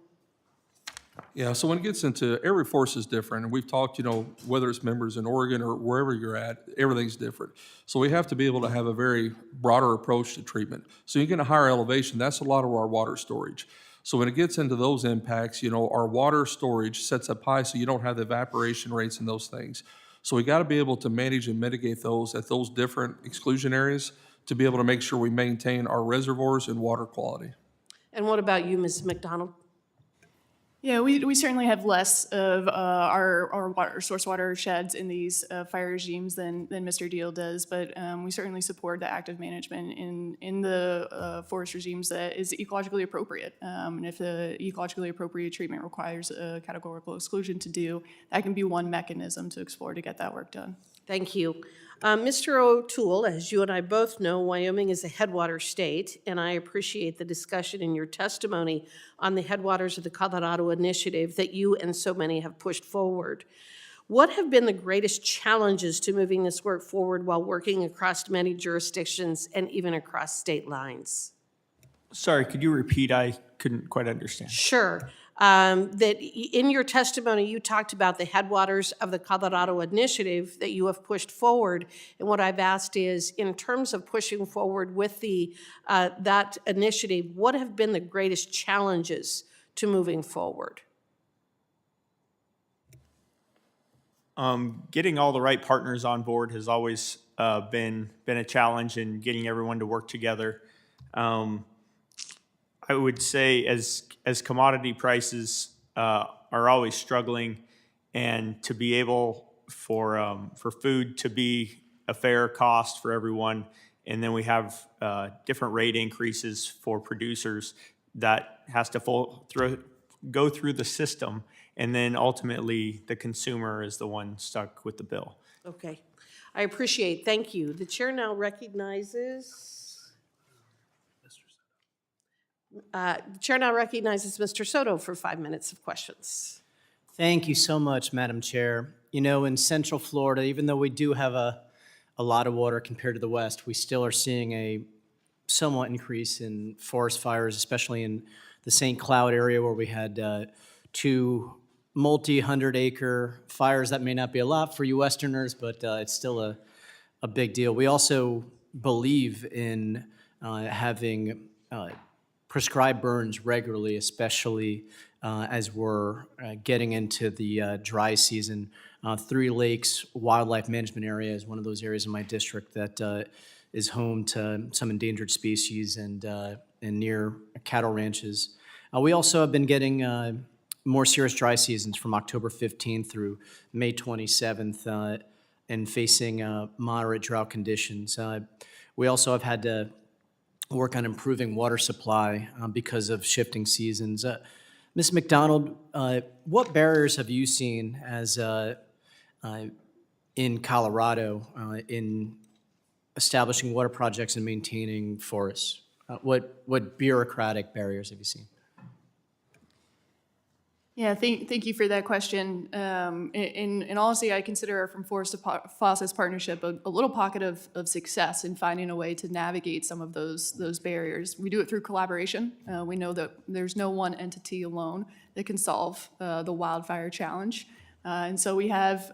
Yeah, so when it gets into, every forest is different, and we've talked, whether it's members in Oregon or wherever you're at, everything's different. So we have to be able to have a very broader approach to treatment. So you get a higher elevation, that's a lot of our water storage. So when it gets into those impacts, our water storage sets up high, so you don't have the evaporation rates and those things. So we got to be able to manage and mitigate those at those different exclusion areas to be able to make sure we maintain our reservoirs and water quality. And what about you, Ms. McDonald? Yeah, we certainly have less of our source water sheds in these fire regimes than Mr. Deal does, but we certainly support the active management in the forest regimes that is ecologically appropriate. And if the ecologically appropriate treatment requires a categorical exclusion to do, that can be one mechanism to explore to get that work done. Thank you. Mr. O'Toole, as you and I both know, Wyoming is a headwater state, and I appreciate the discussion in your testimony on the headwaters of the Colorado Initiative that you and so many have pushed forward. What have been the greatest challenges to moving this work forward while working across many jurisdictions and even across state lines? Sorry, could you repeat? I couldn't quite understand. Sure. That in your testimony, you talked about the headwaters of the Colorado Initiative that you have pushed forward. And what I've asked is, in terms of pushing forward with that initiative, what have been the greatest challenges to moving forward? Getting all the right partners on board has always been a challenge, in getting everyone to work together. I would say as commodity prices are always struggling, and to be able for food to be a fair cost for everyone, and then we have different rate increases for producers that has to go through the system, and then ultimately the consumer is the one stuck with the bill. Okay. I appreciate. Thank you. The chair now recognizes. The chair now recognizes Mr. Soto for 5 minutes of questions. Thank you so much, Madam Chair. In Central Florida, even though we do have a lot of water compared to the West, we still are seeing a somewhat increase in forest fires, especially in the St. Cloud area, where we had 2 multi-100-acre fires. That may not be a lot for you Westerners, but it's still a big deal. We also believe in having prescribed burns regularly, especially as we're getting into the dry season. 3 Lakes Wildlife Management Area is one of those areas in my district that is home to some endangered species and near cattle ranches. We also have been getting more serious dry seasons from October 15th through May 27th and facing moderate drought conditions. We also have had to work on improving water supply because of shifting seasons. Ms. McDonald, what barriers have you seen as in Colorado in establishing water projects and maintaining forests? What bureaucratic barriers have you seen? Yeah, thank you for that question. In honesty, I consider our From Forest to Faucets partnership a little pocket of success in finding a way to navigate some of those barriers. We do it through collaboration. We know that there's no one entity alone that can solve the wildfire challenge. And so we have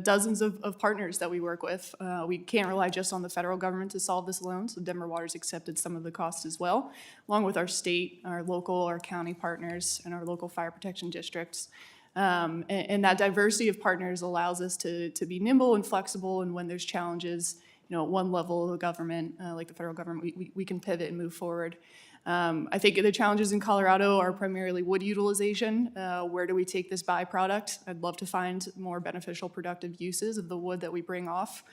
dozens of partners that we work with. We can't rely just on the federal government to solve this alone, so Denver Water's accepted some of the costs as well, along with our state, our local, our county partners, and our local fire protection districts. And that diversity of partners allows us to be nimble and flexible, and when there's challenges, at one level of the government, like the federal government, we can pivot and move forward. I think the challenges in Colorado are primarily wood utilization. Where do we take this byproduct? I'd love to find more beneficial, productive uses of the wood that we bring off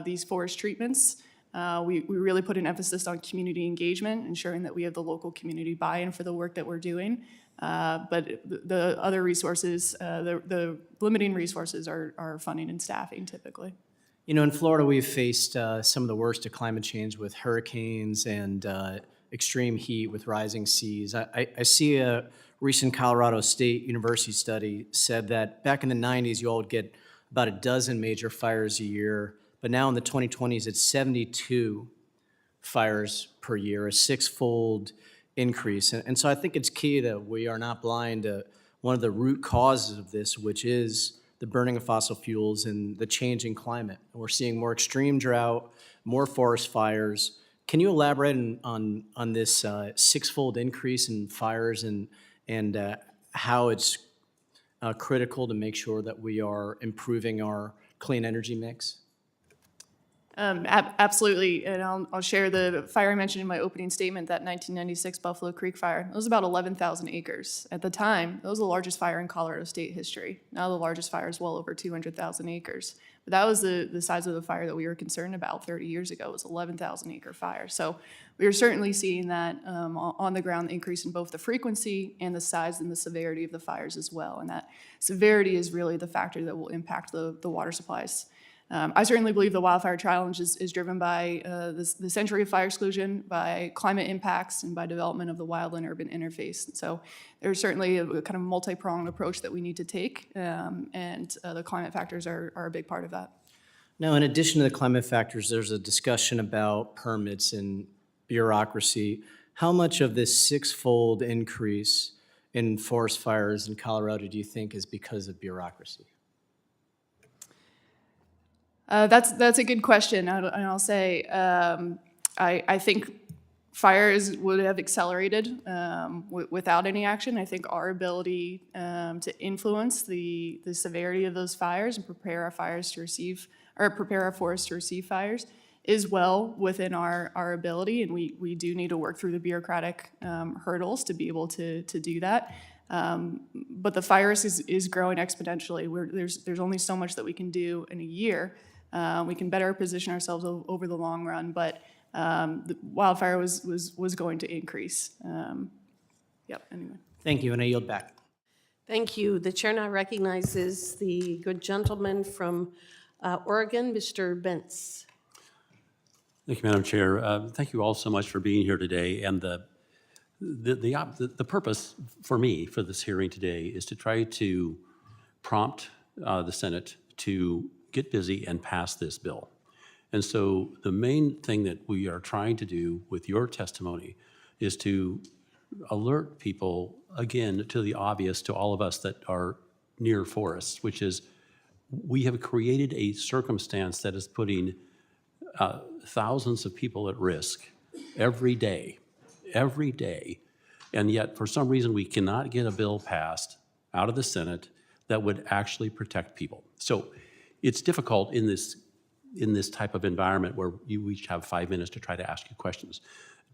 these forest treatments. We really put an emphasis on community engagement, ensuring that we have the local community buy-in for the work that we're doing. But the other resources, the limiting resources are funding and staffing typically. In Florida, we've faced some of the worst of climate change with hurricanes and extreme heat with rising seas. I see a recent Colorado State University study said that back in the 90s, you all would get about a dozen major fires a year, but now in the 2020s, it's 72 fires per year, a 6-fold increase. And so I think it's key that we are not blind to one of the root causes of this, which is the burning of fossil fuels and the changing climate. We're seeing more extreme drought, more forest fires, Can you elaborate on this six-fold increase in fires and how it's critical to make sure that we are improving our clean energy mix? Absolutely, and I'll share the fire I mentioned in my opening statement, that 1996 Buffalo Creek fire. It was about 11,000 acres. At the time, that was the largest fire in Colorado state history. Now the largest fire is well over 200,000 acres. But that was the size of the fire that we were concerned about 30 years ago, was 11,000 acre fire. So we are certainly seeing that on the ground, the increase in both the frequency and the size and the severity of the fires as well. And that severity is really the factor that will impact the water supplies. I certainly believe the wildfire challenge is driven by the century of fire exclusion, by climate impacts, and by development of the wildland-urban interface. So there's certainly a kind of multi-pronged approach that we need to take, and the climate factors are a big part of that. Now, in addition to the climate factors, there's a discussion about permits and bureaucracy. How much of this six-fold increase in forest fires in Colorado do you think is because of bureaucracy? That's a good question, and I'll say I think fires would have accelerated without any action. I think our ability to influence the severity of those fires and prepare our forests to receive fires is well within our ability, and we do need to work through the bureaucratic hurdles to be able to do that. But the fire risk is growing exponentially. There's only so much that we can do in a year. We can better position ourselves over the long run, but the wildfire was going to increase. Anyway. Thank you, and I yield back. Thank you. The chair now recognizes the good gentleman from Oregon, Mr. Bentz. Thank you, Madam Chair. Thank you all so much for being here today. And the purpose for me for this hearing today is to try to prompt the Senate to get busy and pass this bill. And so the main thing that we are trying to do with your testimony is to alert people, again, to the obvious, to all of us that are near forests, which is we have created a circumstance that is putting thousands of people at risk every day, and yet for some reason we cannot get a bill passed out of the Senate that would actually protect people. So it's difficult in this type of environment where you each have 5 minutes to try to ask you questions,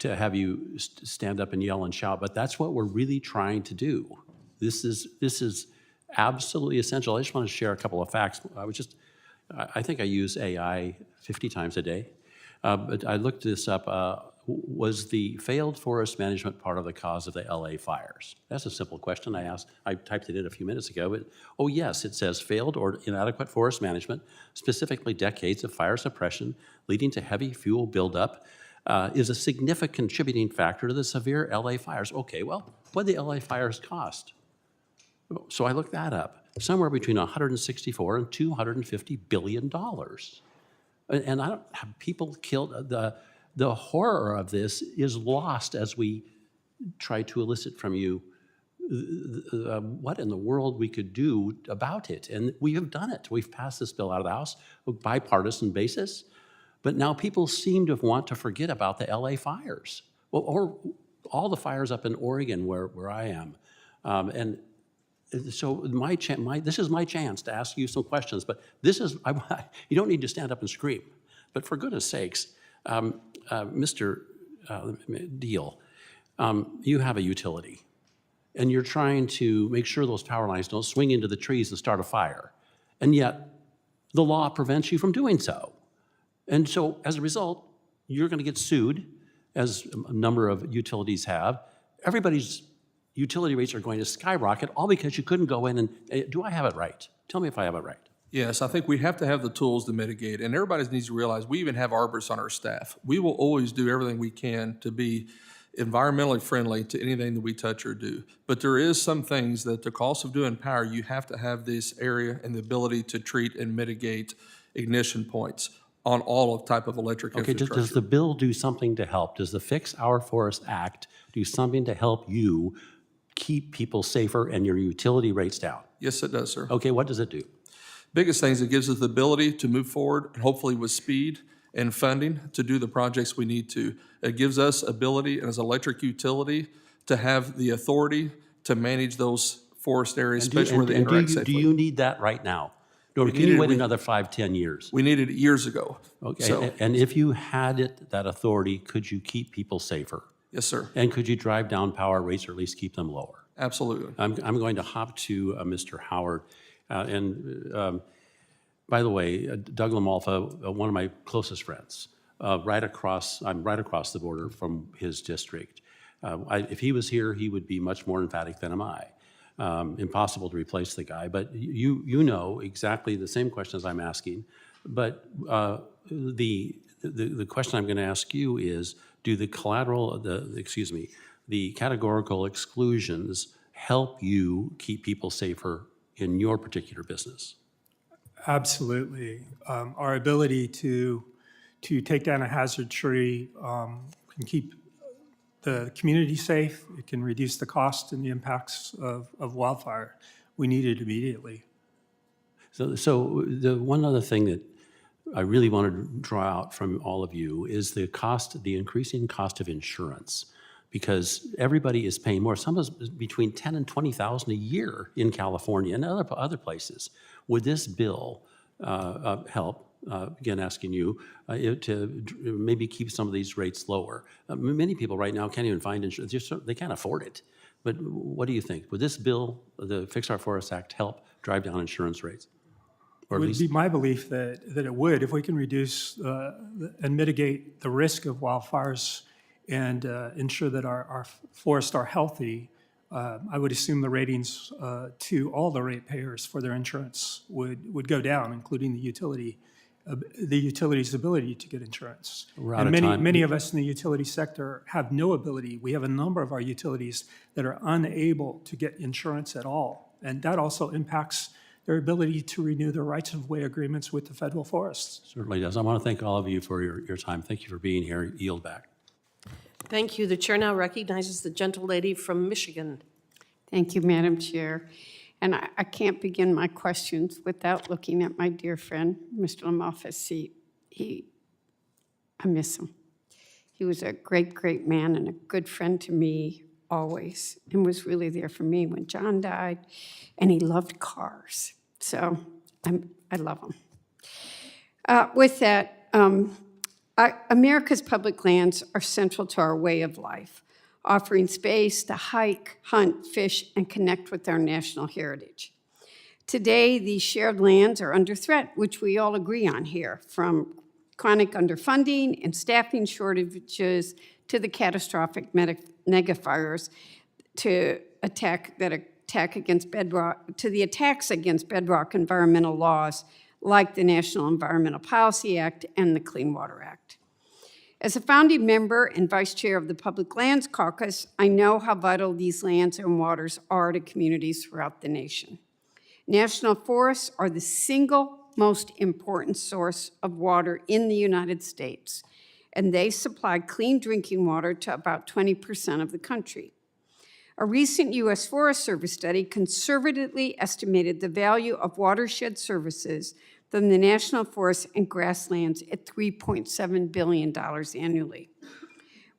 to have you stand up and yell and shout, but that's what we're really trying to do. This is absolutely essential. I just want to share a couple of facts. I think I use AI 50 times a day, but I looked this up. Was the failed forest management part of the cause of the LA fires? That's a simple question I asked. I typed it in a few minutes ago, but oh yes, it says failed or inadequate forest management, specifically decades of fire suppression leading to heavy fuel buildup, is a significant contributing factor to the severe LA fires. Okay, well, what did the LA fires cost? So I looked that up, somewhere between $164 and $250 billion. And I don't have people killed. The horror of this is lost as we try to elicit from you what in the world we could do about it. And we have done it. We've passed this bill out of the House on a bipartisan basis. But now people seem to want to forget about the LA fires, or all the fires up in Oregon where I am. And so this is my chance to ask you some questions. But you don't need to stand up and scream. But for goodness sakes, Mr. Deal, you have a utility, and you're trying to make sure those power lines don't swing into the trees and start a fire, and yet the law prevents you from doing so. And so as a result, you're going to get sued, as a number of utilities have. Everybody's utility rates are going to skyrocket, all because you couldn't go in and, do I have it right? Tell me if I have it right. Yes, I think we have to have the tools to mitigate, and everybody needs to realize we even have arborists on our staff. We will always do everything we can to be environmentally friendly to anything that we touch or do. But there is some things that the cost of doing power, you have to have this area and the ability to treat and mitigate ignition points on all of type of electric infrastructure. Okay, does the bill do something to help? Does the Fix Our Forest Act do something to help you keep people safer and your utility rates down? Yes, it does, sir. Okay, what does it do? Biggest things, it gives us the ability to move forward, and hopefully with speed, and funding to do the projects we need to. It gives us ability as an electric utility to have the authority to manage those forest areas, especially where they And interact do safely. you need that right now? Or can need you it- wait we- another 5, 10 years? We needed it years ago. Okay, So, and if you had it, that authority, could you keep people safer? yes, sir. And could you drive down power rates or at least keep them lower? Absolutely. I'm going to hop to Mr. Howard. By the way, Doug LaMalfa, one of my closest friends, I'm right across the border from his district. If he was here, he would be much more emphatic than am I. Impossible to replace the guy, but you know exactly the same questions I'm asking. But the question I'm going to ask you is, do the categorical exclusions help you keep people safer in your particular business? Absolutely. Our ability to take down a hazard tree can keep the community safe. It can reduce the cost and the impacts of wildfire. We need it immediately. So the one other thing that I really want to draw out from all of you is the increasing cost of insurance, because everybody is paying more. Some is between $10,000 and $20,000 a year in California and other places. Would this bill help? Again, asking you to maybe keep some of these rates lower. Many people right now can't even find insurance; they can't afford it. But what do you think? Would this bill, the Fix Our Forests Act, help drive down insurance rates? Or It at would least be my belief that it would, if we can reduce and mitigate the risk of wildfires and ensure that our forests are healthy. I would assume the ratings to all the ratepayers for their insurance would go down, including the utility's ability to get insurance. We're out And of time. many of us in the utility sector have no ability. We have a number of our utilities that are unable to get insurance at all. And that also impacts their ability to renew their rights-of-way agreements with the federal forests. certainly does. I want to thank all of you for your time. Thank you for being here. Yield back. Thank you. The chair now recognizes the gentlelady from Michigan. Thank you, Madam Chair. And I can't begin my questions without looking at my dear friend, Mr. LaMalfa's seat. I miss him. He was a great, great man and a good friend to me always, and was really there for me when John died, and he loved cars. So I love him. With that, America's public lands are central to our way of life, offering space to hike, hunt, fish, and connect with our national heritage. Today, these shared lands are under threat, which we all agree on here, from chronic underfunding and staffing shortages to the catastrophic megafires to attacks against bedrock environmental laws like the National Environmental Policy Act and the Clean Water Act. As a founding member and vice chair of the Public Lands Caucus, I know how vital these lands and waters are to communities throughout the nation. National forests are the single most important source of water in the United States, and they supply clean drinking water to about 20% of the country. A recent U.S. Forest Service study conservatively estimated the value of watershed services from the national forests and grasslands at $3.7 billion annually.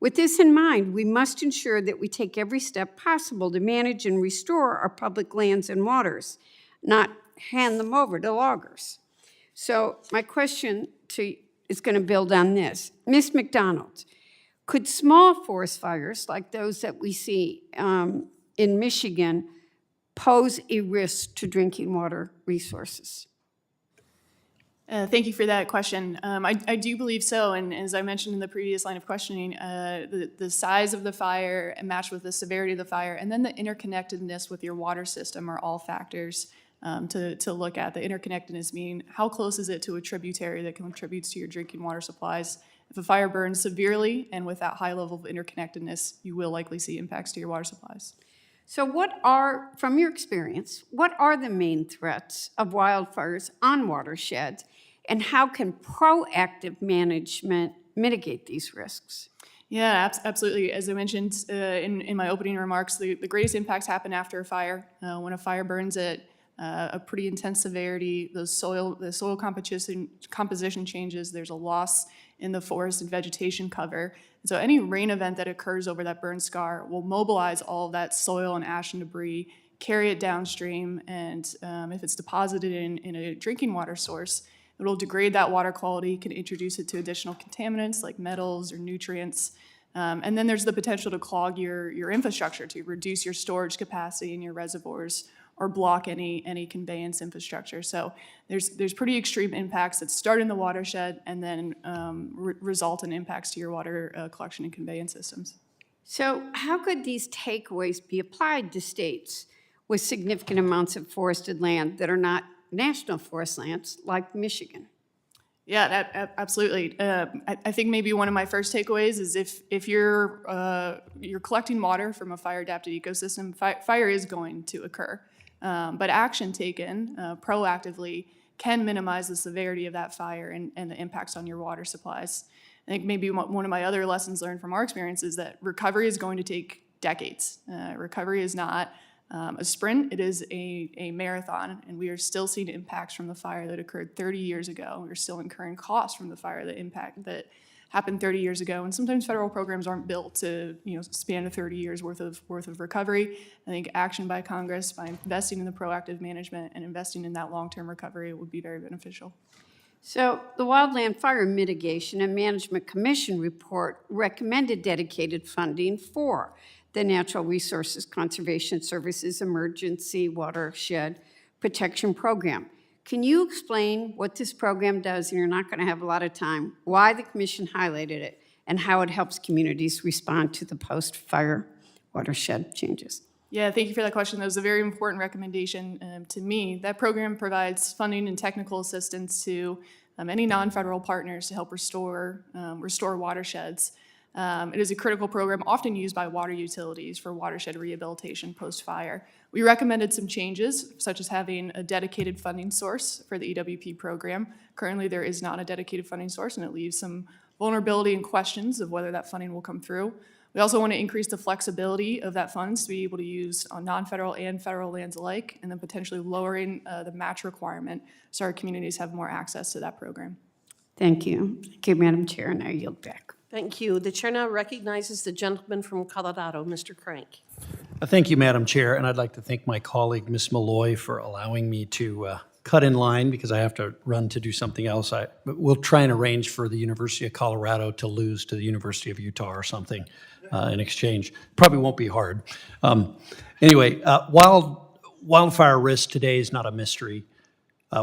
With this in mind, we must ensure that we take every step possible to manage and restore our public lands and waters, not hand them over to loggers. So my question is going to build on this. Ms. McDonald, could small forest fires like those that we see in Michigan pose a risk to drinking water resources? Thank you for that question. I do believe so, and as I mentioned in the previous line of questioning, the size of the fire matched with the severity of the fire, and then the interconnectedness with your water system are all factors to look at. The interconnectedness meaning how close is it to a tributary that contributes to your drinking water supplies. If a fire burns severely and with that high level of interconnectedness, you will likely see impacts to your water supplies. So from your experience, what are the main threats of wildfires on watersheds, and how can proactive management mitigate these risks? Yeah, absolutely. As I mentioned in my opening remarks, the greatest impacts happen after a fire. When a fire burns at a pretty intense severity, the soil composition changes. There's a loss in the forest and vegetation cover. And so any rain event that occurs over that burn scar will mobilize all of that soil and ash and debris, carry it downstream, and if it's deposited in a drinking water source, it'll degrade that water quality, can introduce it to additional contaminants like metals or nutrients. And then there's the potential to clog your infrastructure, to reduce your storage capacity in your reservoirs or block any conveyance infrastructure. So there's pretty extreme impacts that start in the watershed and then result in impacts to your water collection and conveyance systems. So how could these takeaways be applied to states with significant amounts of forested land that are not national forest lands like Michigan? Yeah, absolutely. I think maybe one of my first takeaways is if you're collecting water from a fire-adapted ecosystem, fire is going to occur. But action taken proactively can minimize the severity of that fire and the impacts on your water supplies. I think maybe one of my other lessons learned from our experience is that recovery is going to take decades. Recovery is not a sprint, it is a marathon, and we are still seeing impacts from the fire that occurred 30 years ago. We're still incurring costs from the fire that happened 30 years ago, and sometimes federal programs aren't built to span a 30 years worth of recovery. I think action by Congress, by investing in the proactive management and investing in that long-term recovery, would be very beneficial. So the Wildland Fire Mitigation and Management Commission report recommended dedicated funding for the Natural Resources Conservation Services Emergency Watershed Protection Program. Can you explain what this program does, and you're not going to have a lot of time, why the commission highlighted it, and how it helps communities respond to the post-fire watershed changes? Yeah, thank you for that question. That was a very important recommendation to me. That program provides funding and technical assistance to any non-federal partners to help restore watersheds. It is a critical program often used by water utilities for watershed rehabilitation post-fire. We recommended some changes, such as having a dedicated funding source for the EWP program. Currently, there is not a dedicated funding source, and it leaves some vulnerability and questions of whether that funding will come through. We also want to increase the flexibility of that funds to be able to use on non-federal and federal lands alike, and then potentially lowering the match requirement so our communities have more access to that program. Thank you. Thank you, Madam Chair, and I yield back. Thank you. The chair now recognizes the gentleman from Colorado, Mr. Crank. Thank you, Madam Chair, and I'd like to thank my colleague, Ms. Malloy, for allowing me to cut in line because I have to run to do something else. But we'll try and arrange for the University of Colorado to lose to the University of Utah or something in exchange. Probably won't be hard. Anyway, wildfire risk today is not a mystery.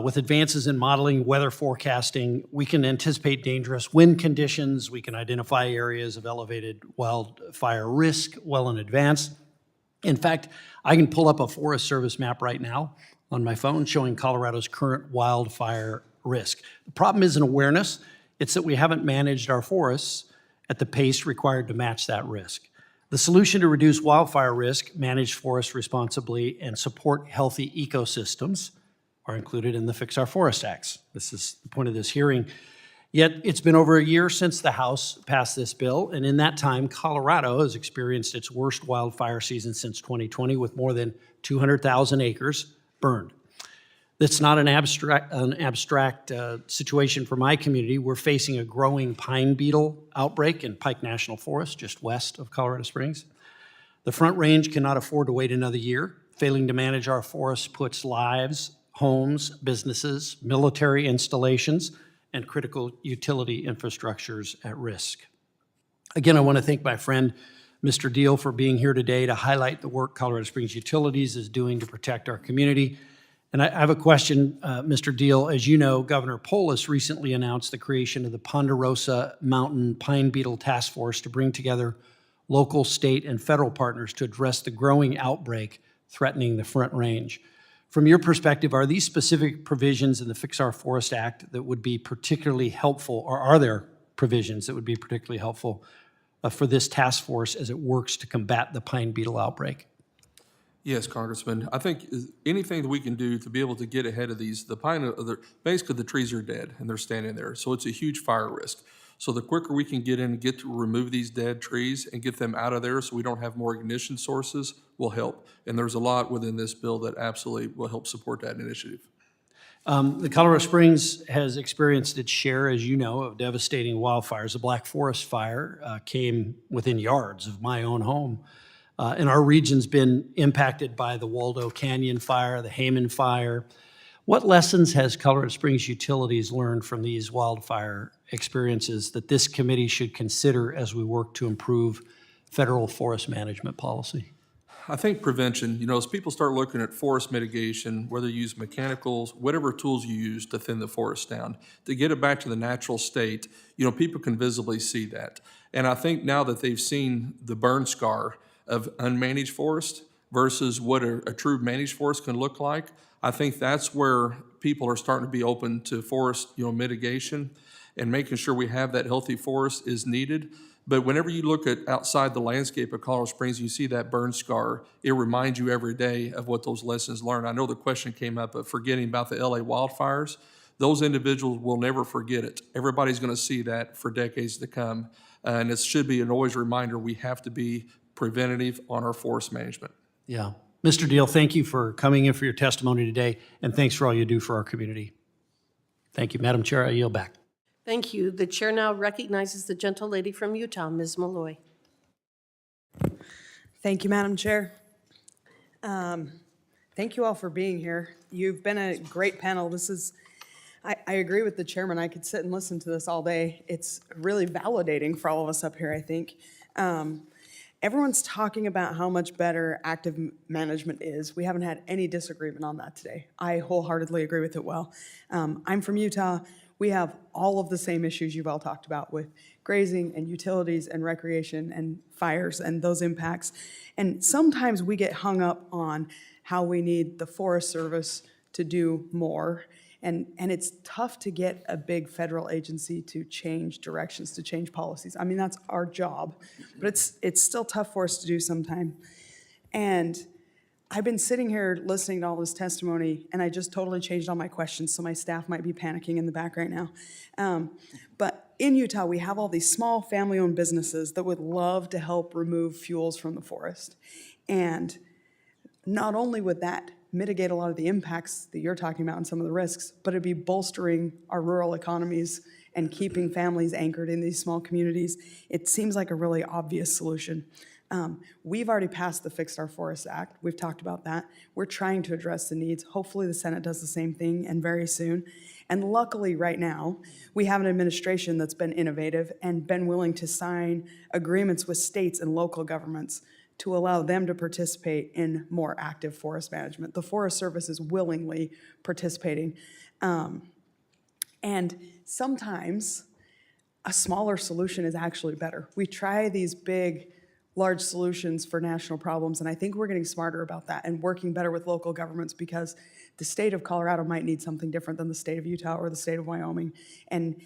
With advances in modeling, weather forecasting, we can anticipate dangerous wind conditions. We can identify areas of elevated wildfire risk well in advance. In fact, I can pull up a Forest Service map right now on my phone showing Colorado's current wildfire risk. The problem isn't awareness, it's that we haven't managed our forests at the pace required to match that risk. The solution to reduce wildfire risk, manage forests responsibly, and support healthy ecosystems are included in the Fix Our Forest Acts. This is the point of this hearing. Yet it's been over a year since the House passed this bill, and in that time, Colorado has experienced its worst wildfire season since 2020 with more than 200,000 acres burned. That's not an abstract situation for my community. We're facing a growing pine beetle outbreak in Pike National Forest, just west of Colorado Springs. The Front Range cannot afford to wait another year. Failing to manage our forests puts lives, homes, businesses, military installations, and critical utility infrastructures at risk. Again, I want to thank my friend, Mr. Deal, for being here today to highlight the work Colorado Springs Utilities is doing to protect our community. And I have a question, Mr. Deal. As you know, Governor Polis recently announced the creation of the Ponderosa Mountain Pine Beetle Task Force to bring together local, state, and federal partners to address the growing outbreak threatening the Front Range. From your perspective, are these specific provisions in the Fix Our Forest Act that would be particularly helpful, or are there provisions that would be particularly helpful for this task force as it works to combat the pine beetle outbreak? Yes, Congressman. I think anything that we can do to be able to get ahead of these, basically the trees are dead and they're standing there, so it's a huge fire risk. So the quicker we can get in and get to remove these dead trees and get them out of there so we don't have more ignition sources will help. And there's a lot within this bill that absolutely will help support that initiative. The Colorado Springs has experienced its share, as you know, of devastating wildfires. The Black Forest Fire came within yards of my own home. And our region's been impacted by the Waldo Canyon Fire, the Hageman Fire. What lessons has Colorado Springs Utilities learned from these wildfire experiences that this committee should consider as we work to improve federal forest management policy? I think prevention, as people start looking at forest mitigation, whether you use mechanicals, whatever tools you use to thin the forest down, to get it back to the natural state, people can visibly see that. And I think now that they've seen the burn scar of unmanaged forest versus what a true managed forest can look like, I think that's where people are starting to be open to forest, mitigation, and making sure we have that healthy forest is needed. But whenever you look at outside the landscape of Colorado Springs, you see that burn scar, it reminds you every day of what those lessons learned. I know the question came up of forgetting about the LA wildfires. Those individuals will never forget it. Everybody's going to see that for decades to come. And it should be an always reminder we have to be preventative on our forest management. Yeah. Mr. Deal, thank you for coming in for your testimony today, and thanks for all you do for our community. Thank you. Madam Chair, I yield back. Thank you. The chair now recognizes the gentlelady from Utah, Ms. Malloy. Thank you, Madam Chair. Thank you all for being here. You've been a great panel. I agree with the chairman. I could sit and listen to this all day. It's really validating for all of us up here, I think. Everyone's talking about how much better active management is. We haven't had any disagreement on that today. I wholeheartedly agree with it well. I'm from Utah. We have all of the same issues you've all talked about with grazing and utilities and recreation and fires and those impacts. And sometimes we get hung up on how we need the Forest Service to do more. And it's tough to get a big federal agency to change directions, to change policies. I mean, that's our job, but it's still tough for us to do sometime. And I've been sitting here listening to all this testimony, and I just totally changed all my questions, so my staff might be panicking in the back right now. But in Utah, we have all these small family-owned businesses that would love to help remove fuels from the forest. And not only would that mitigate a lot of the impacts that you're talking about and some of the risks, but it'd be bolstering our rural economies and keeping families anchored in these small communities. It seems like a really obvious solution. We've already passed the Fixed Our Forests Act. We've talked about that. We're trying to address the needs. Hopefully the Senate does the same thing, and very soon. And luckily right now, we have an administration that's been innovative and been willing to sign agreements with states and local governments to allow them to participate in more active forest management. The Forest Service is willingly participating. And sometimes a smaller solution is actually better. We try these big, large solutions for national problems, and I think we're getting smarter about that and working better with local governments, because the state of Colorado might need something different than the state of Utah or the state of Wyoming. And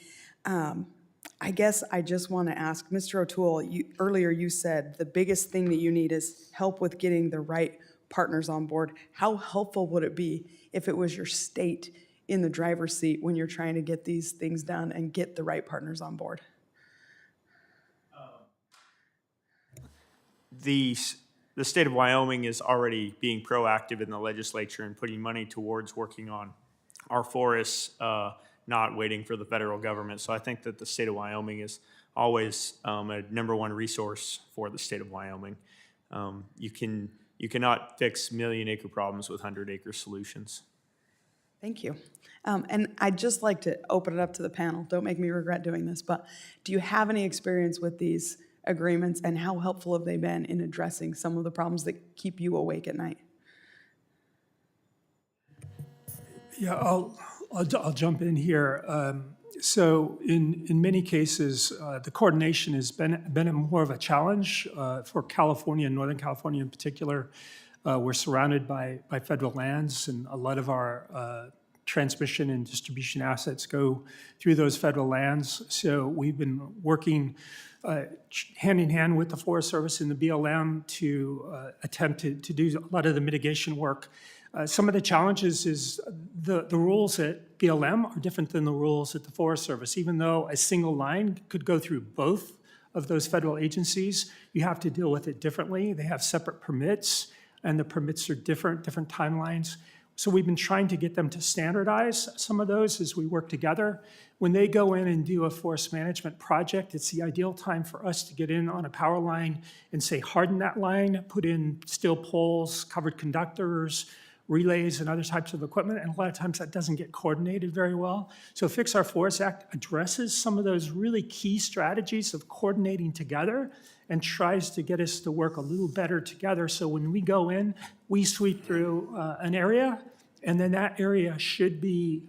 I guess I just want to ask, Mr. O'Toole, earlier you said the biggest thing that you need is help with getting the right partners on board. How helpful would it be if it was your state in the driver's seat when you're trying to get these things done and get the right partners on board? The state of Wyoming is already being proactive in the legislature and putting money towards working on our forests, not waiting for the federal government. So I think that the state of Wyoming is always a #1 resource for the state of Wyoming. You cannot fix million-acre problems with 100-acre solutions. Thank you. And I'd just like to open it up to the panel. Don't make me regret doing this, but do you have any experience with these agreements, and how helpful have they been in addressing some of the problems that keep you awake at night? Yeah, I'll jump in here. So in many cases, the coordination has been more of a challenge for California and Northern California in particular. We're surrounded by federal lands, and a lot of our transmission and distribution assets go through those federal lands. So we've been working hand in hand with the Forest Service and the BLM to attempt to do a lot of the mitigation work. Some of the challenges is the rules at BLM are different than the rules at the Forest Service. Even though a single line could go through both of those federal agencies, you have to deal with it differently. They have separate permits, and the permits are different timelines. So we've been trying to get them to standardize some of those as we work together. When they go in and do a forest management project, it's the ideal time for us to get in on a power line and say, harden that line, put in steel poles, covered conductors, relays, and other types of equipment. And a lot of times that doesn't get coordinated very well. So Fix Our Forests Act addresses some of those really key strategies of coordinating together and tries to get us to work a little better together. So when we go in, we sweep through an area, and then that area should be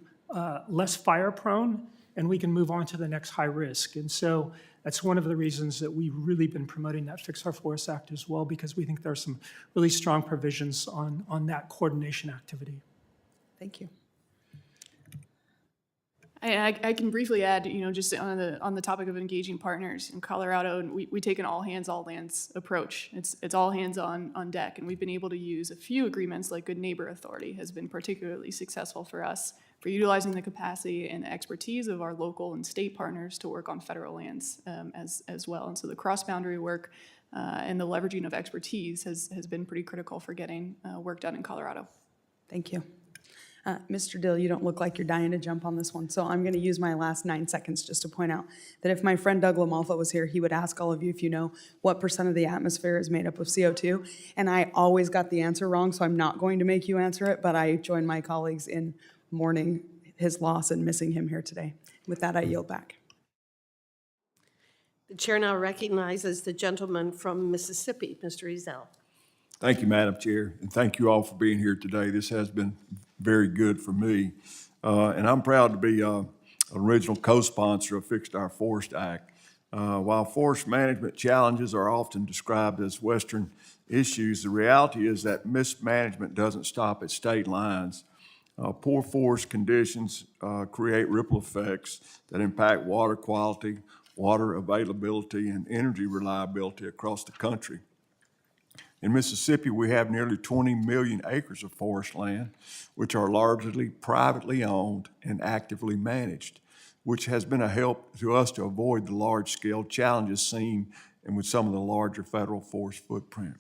less fire prone, and we can move on to the next high risk. And so that's one of the reasons that we've really been promoting that Fix Our Forests Act as well, because we think there are some really strong provisions on that coordination activity. Thank you. I can briefly add, just on the topic of engaging partners in Colorado, and we take an all hands, all lands approach. It's all hands on deck, and we've been able to use a few agreements like Good Neighbor Authority has been particularly successful for us for utilizing the capacity and the expertise of our local and state partners to work on federal lands as well. And so the cross-boundary work and the leveraging of expertise has been pretty critical for getting work done in Colorado. Thank you. Mr. Dill, you don't look like you're dying to jump on this one, so I'm going to use my last 9 seconds just to point out that if my friend Doug LaMalfa was here, he would ask all of you if you know what % of the atmosphere is made up of CO2, and I always got the answer wrong, so I'm not going to make you answer it, but I join my colleagues in mourning his loss and missing him here today. With that, I yield back. The chair now recognizes the gentleman from Mississippi, Mr. Ezell. Thank you, Madam Chair, and thank you all for being here today. This has been very good for me. And I'm proud to be an original co-sponsor of Fix Our Forest Act. While forest management challenges are often described as Western issues, the reality is that mismanagement doesn't stop at state lines. Poor forest conditions create ripple effects that impact water quality, water availability, and energy reliability across the country. In Mississippi, we have nearly 20 million acres of forest land, which are largely privately owned and actively managed, which has been a help to us to avoid the large-scale challenges seen with some of the larger federal forest footprint.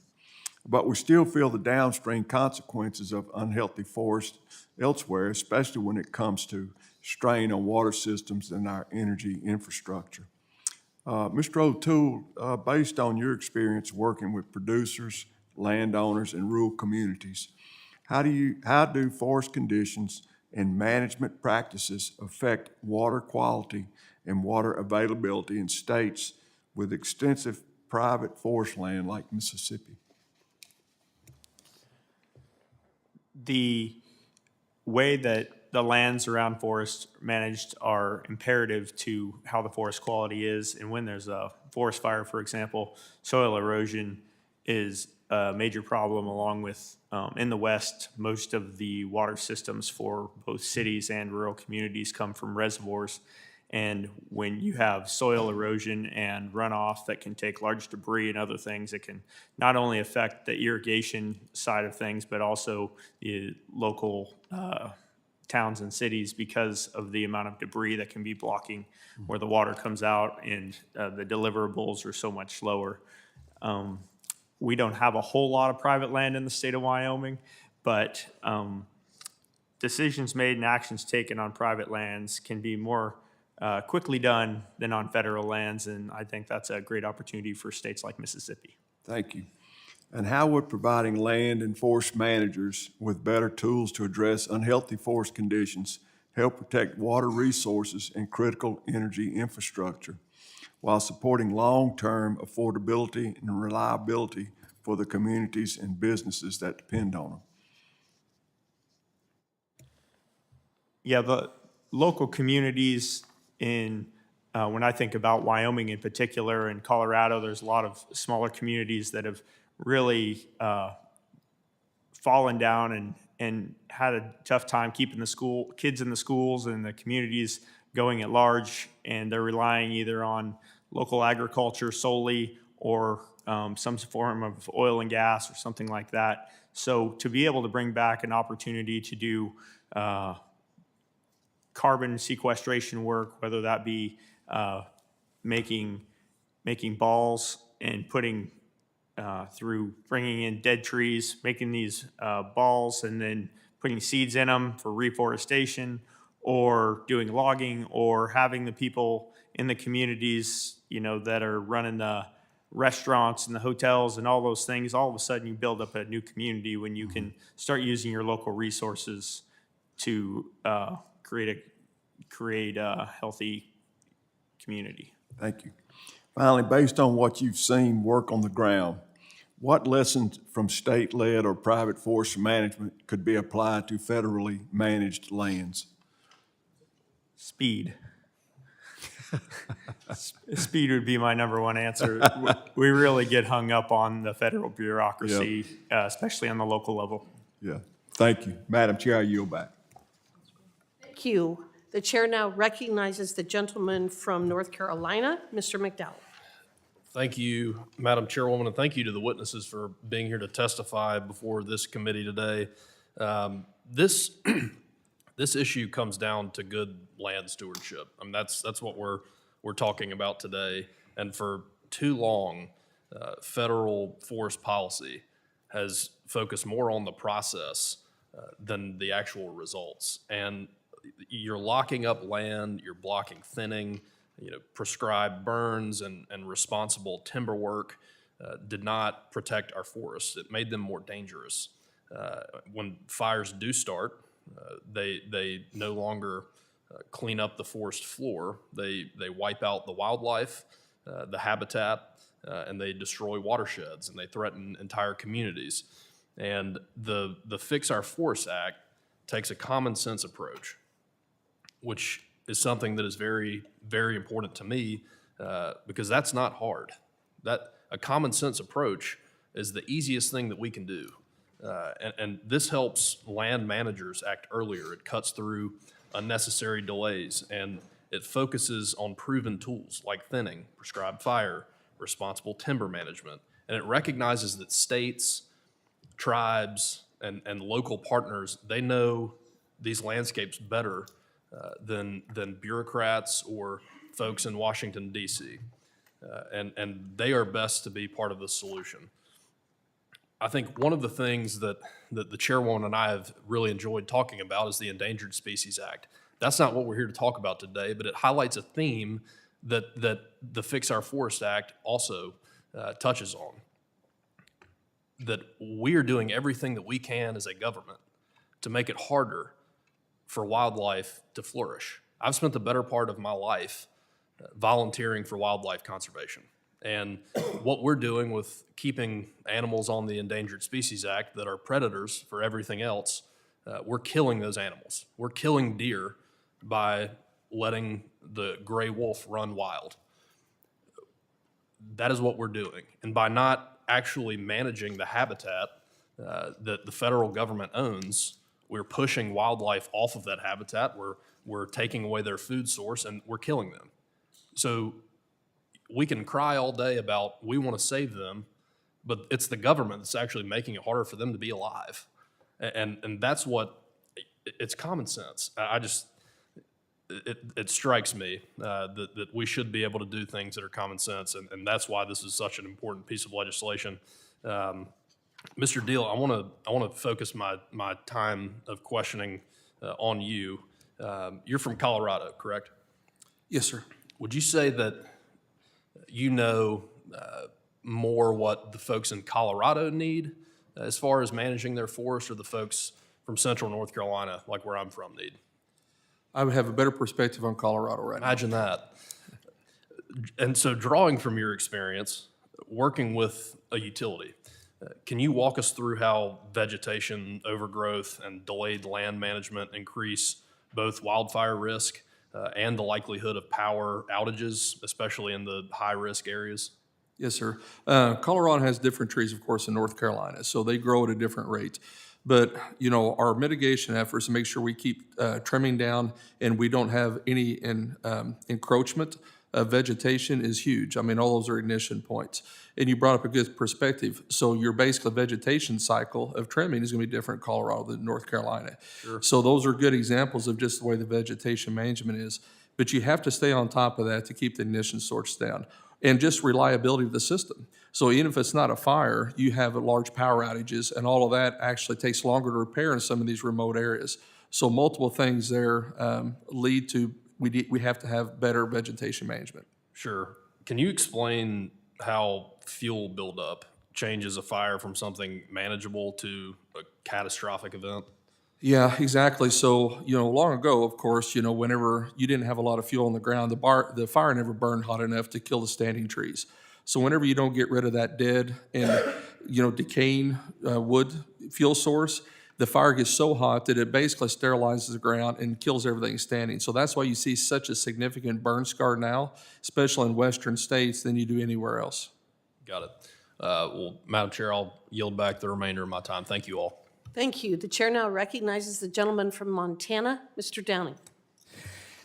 But we still feel the downstream consequences of unhealthy forests elsewhere, especially when it comes to strain on water systems and our energy infrastructure. Mr. O'Toole, based on your experience working with producers, landowners, and rural communities, how do forest conditions and management practices affect water quality and water availability in states with extensive private forest land like Mississippi? The way that the lands around forests managed are imperative to how the forest quality is. And when there's a forest fire, for example, soil erosion is a major problem, along with, in the West, most of the water systems for both cities and rural communities come from reservoirs. And when you have soil erosion and runoff that can take large debris and other things, it can not only affect the irrigation side of things, but also the local towns and cities because of the amount of debris that can be blocking where the water comes out, and the deliverables are so much slower. We don't have a whole lot of private land in the state of Wyoming, but decisions made and actions taken on private lands can be more quickly done than on federal lands, and I think that's a great opportunity for states like Mississippi. Thank you. And how would providing land and forest managers with better tools to address unhealthy forest conditions help protect water resources and critical energy infrastructure while supporting long-term affordability and reliability for the communities and businesses that depend on them? Yeah, the local communities in, when I think about Wyoming in particular, and Colorado, there's a lot of smaller communities that have really fallen down and had a tough time keeping the kids in the schools and the communities going at large, and they're relying either on local agriculture solely or some form of oil and gas or something like that. So to be able to bring back an opportunity to do carbon sequestration work, whether that be making balls and putting through bringing in dead trees, making these balls, and then putting seeds in them for reforestation, or doing logging, or having the people in the communities, that are running the restaurants and the hotels and all those things. All of a sudden, you build up a new community when you can start using your local resources to create a healthy community. Thank you. Finally, based on what you've seen work on the ground, what lessons from state-led or private forest management could be applied to federally managed lands? Speed. Speed would be my number one answer. We really get hung up on the federal bureaucracy, especially on the local level. Yeah, thank you. Madam Chair, I yield back. Thank you. The chair now recognizes the gentleman from North Carolina, Mr. McDowell. Thank you, Madam Chairwoman, and thank you to the witnesses for being here to testify before this committee today. This issue comes down to good land stewardship. I mean, that's what we're talking about today. And for too long, federal forest policy has focused more on the process than the actual results. And you're locking up land, you're blocking thinning, prescribed burns and responsible timber work did not protect our forests. It made them more dangerous. When fires do start, they no longer clean up the forest floor. They wipe out the wildlife, the habitat, and they destroy watersheds, and they threaten entire communities. And the Fix Our Forests Act takes a common sense approach, which is something that is very, very important to me because that's not hard. That a common sense approach is the easiest thing that we can do. And this helps land managers act earlier. It cuts through unnecessary delays, and it focuses on proven tools like thinning, prescribed fire, responsible timber management. And it recognizes that states, tribes, and local partners, they know these landscapes better than bureaucrats or folks in Washington, D.C. And they are best to be part of the solution. I think one of the things that the chairwoman and I have really enjoyed talking about is the Endangered Species Act. That's not what we're here to talk about today, but it highlights a theme that the Fix Our Forest Act also touches on. That we are doing everything that we can as a government to make it harder for wildlife to flourish. I've spent the better part of my life volunteering for wildlife conservation. And what we're doing with keeping animals on the Endangered Species Act that are predators for everything else, we're killing those animals. We're killing deer by letting the gray wolf run wild. That is what we're doing. And by not actually managing the habitat that the federal government owns, we're pushing wildlife off of that habitat. We're taking away their food source, and we're killing them. So we can cry all day about we want to save them, but it's the government that's actually making it harder for them to be alive. And that's what, it's common sense. It strikes me that we should be able to do things that are common sense, and that's why this is such an important piece of legislation. Mr. Deal, I want to focus my time of questioning on you. You're from Colorado, correct? Yes, sir. Would you say that you know more what the folks in Colorado need as far as managing their forest, or the folks from central North Carolina, like where I'm from, need? I would have a better perspective on Colorado right now. Imagine that. And so drawing from your experience, working with a utility, can you walk us through how vegetation overgrowth and delayed land management increase both wildfire risk and the likelihood of power outages, especially in the high-risk areas? Yes, sir. Colorado has different trees, of course, in North Carolina, so they grow at a different rate. But, our mitigation efforts to make sure we keep trimming down and we don't have any encroachment of vegetation is huge. I mean, all those are ignition points. And you brought up a good perspective. So your basic vegetation cycle of trimming is going to be different in Colorado than North Carolina. Sure. So those are good examples of just the way the vegetation management is. But you have to stay on top of that to keep the ignition source down. and just reliability of the system. So even if it's not a fire, you have large power outages, and all of that actually takes longer to repair in some of these remote areas. So multiple things there lead to we have to have better vegetation management. Sure. Can you explain how fuel buildup changes a fire from something manageable to a catastrophic event? Yeah, exactly. So, long ago, of course, whenever you didn't have a lot of fuel on the ground, the fire never burned hot enough to kill the standing trees. So whenever you don't get rid of that dead and, decaying wood fuel source, the fire gets so hot that it basically sterilizes the ground and kills everything standing. So that's why you see such a significant burn scar now, especially in western states, than you do anywhere else. Got it. Well, Madam Chair, I'll yield back the remainder of my time. Thank you all. Thank you. The chair now recognizes the gentleman from Montana, Mr. Downing.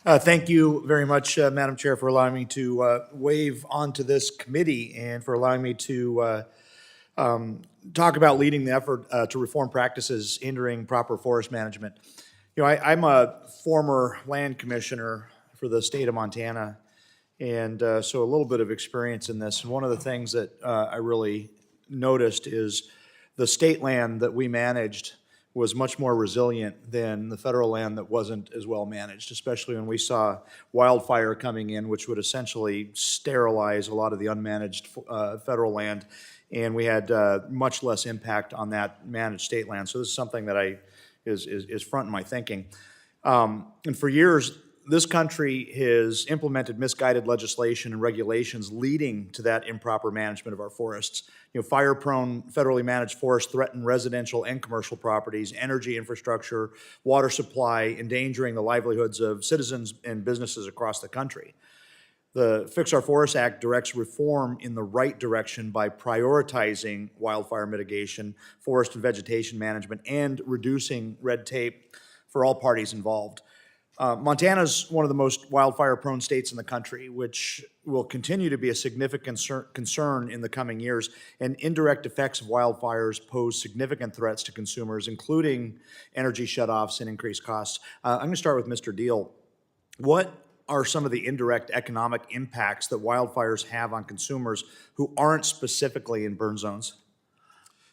Thank you very much, Madam Chair, for allowing me to wave onto this committee and for allowing me to talk about leading the effort to reform practices hindering proper forest management. I'm a former land commissioner for the state of Montana, and so a little bit of experience in this. And one of the things that I really noticed is the state land that we managed was much more resilient than the federal land that wasn't as well managed, especially when we saw wildfire coming in, which would essentially sterilize a lot of the unmanaged federal land, and we had much less impact on that managed state land. So this is something that is front in my thinking. And for years, this country has implemented misguided legislation and regulations leading to that improper management of our forests. Fire-prone, federally managed forests threaten residential and commercial properties, energy infrastructure, water supply, endangering the livelihoods of citizens and businesses across the country. The Fix Our Forests Act directs reform in the right direction by prioritizing wildfire mitigation, forest and vegetation management, and reducing red tape for all parties involved. Montana's one of the most wildfire-prone states in the country, which will continue to be a significant concern in the coming years, and indirect effects of wildfires pose significant threats to consumers, including energy shutoffs and increased costs. I'm going to start with Mr. Deal. What are some of the indirect economic impacts that wildfires have on consumers who aren't specifically in burn zones?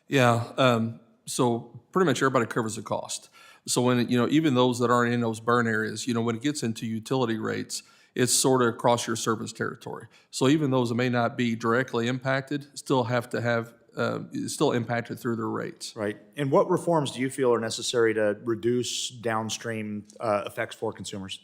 Yeah, so pretty much everybody covers the cost. So when, even those that aren't in those burn areas, when it gets into utility rates, it's sort of across your service territory. So even those that may not be directly impacted still have to have, still impacted through their rates. Right. And what reforms do you feel are necessary to reduce downstream effects for consumers?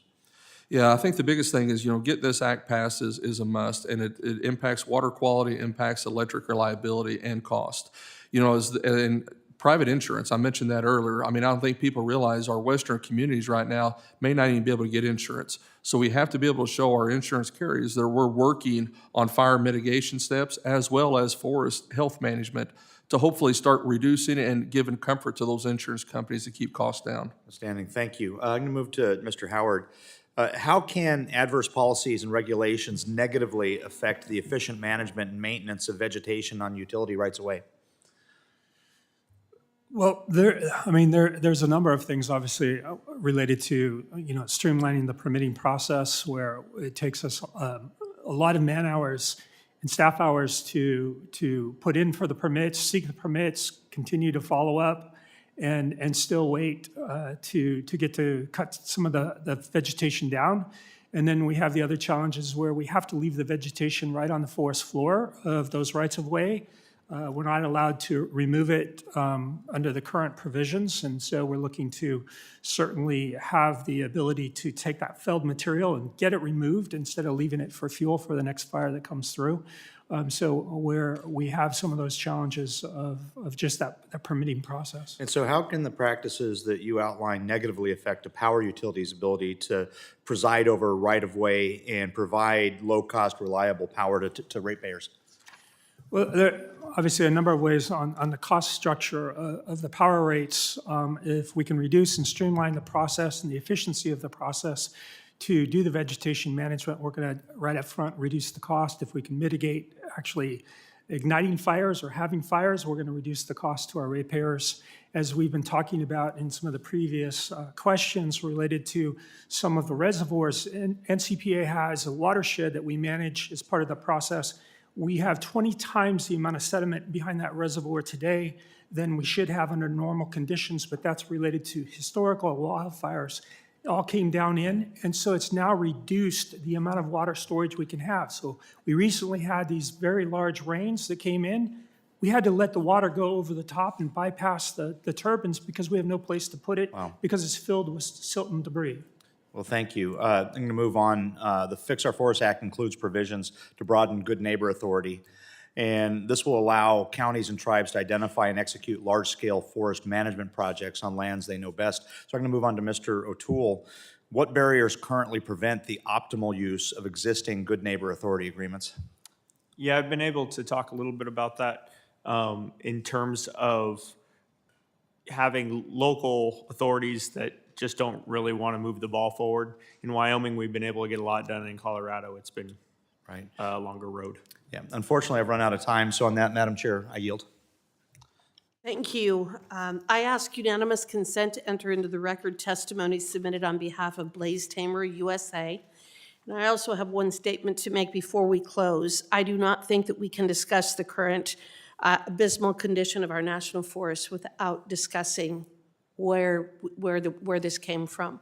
Yeah, I think the biggest thing is, get this act passed is a must, and it impacts water quality, impacts electric reliability and cost. And private insurance, I mentioned that earlier. I don't think people realize our western communities right now may not even be able to get insurance. So we have to be able to show our insurance carriers that we're working on fire mitigation steps as well as forest health management to hopefully start reducing and giving comfort to those insurance companies to keep costs down. Outstanding, thank you. I'm going to move to Mr. Howard. How can adverse policies and regulations negatively affect the efficient management and maintenance of vegetation on utility rights-of-way? Well, there's a number of things obviously related to, streamlining the permitting process, where it takes us a lot of man hours and staff hours to put in for the permits, seek the permits, continue to follow up, and still wait to get to cut some of the vegetation down. And then we have the other challenges where we have to leave the vegetation right on the forest floor of those rights of way. We're not allowed to remove it under the current provisions, and so we're looking to certainly have the ability to take that felled material and get it removed instead of leaving it for fuel for the next fire that comes through. So where we have some of those challenges of just that permitting process. And so how can the practices that you outline negatively affect a power utility's ability to preside over right-of-way and provide low-cost, reliable power to ratepayers? Well, there are obviously a number of ways on the cost structure of the power rates. If we can reduce and streamline the process and the efficiency of the process to do the vegetation management, we're going to right up front reduce the cost. If we can mitigate actually igniting fires or having fires. We're going to reduce the cost to our ratepayers, as we've been talking about in some of the previous questions related to some of the reservoirs. And NCPA has a watershed that we manage as part of the process. We have 20 times the amount of sediment behind that reservoir today than we should have under normal conditions, but that's related to historical wildfires. It all came down in, and so it's now reduced the amount of water storage we can have. So we recently had these very large rains that came in. We had to let the water go over the top and bypass the turbines because we have no place to put it because it's filled with silt and debris. Well, thank you. I'm going to move on. The Fix Our Forest Act includes provisions to broaden good neighbor authority. And this will allow counties and tribes to identify and execute large-scale forest management projects on lands they know best. So I'm going to move on to Mr. O'Toole. What barriers currently prevent the optimal use of existing good neighbor authority agreements? Yeah, I've been able to talk a little bit about that in terms of having local authorities that just don't really want to move the ball forward. In Wyoming, we've been able to get a lot done. In Colorado, it's been a longer road. Yeah, unfortunately, I've run out of time. So on that, Madam Chair, I yield. Thank you. I ask unanimous consent to enter into the record testimony submitted on behalf of Blaze Tamer USA. And I also have one statement to make before we close. I do not think that we can discuss the current abysmal condition of our national forests without discussing where this came from.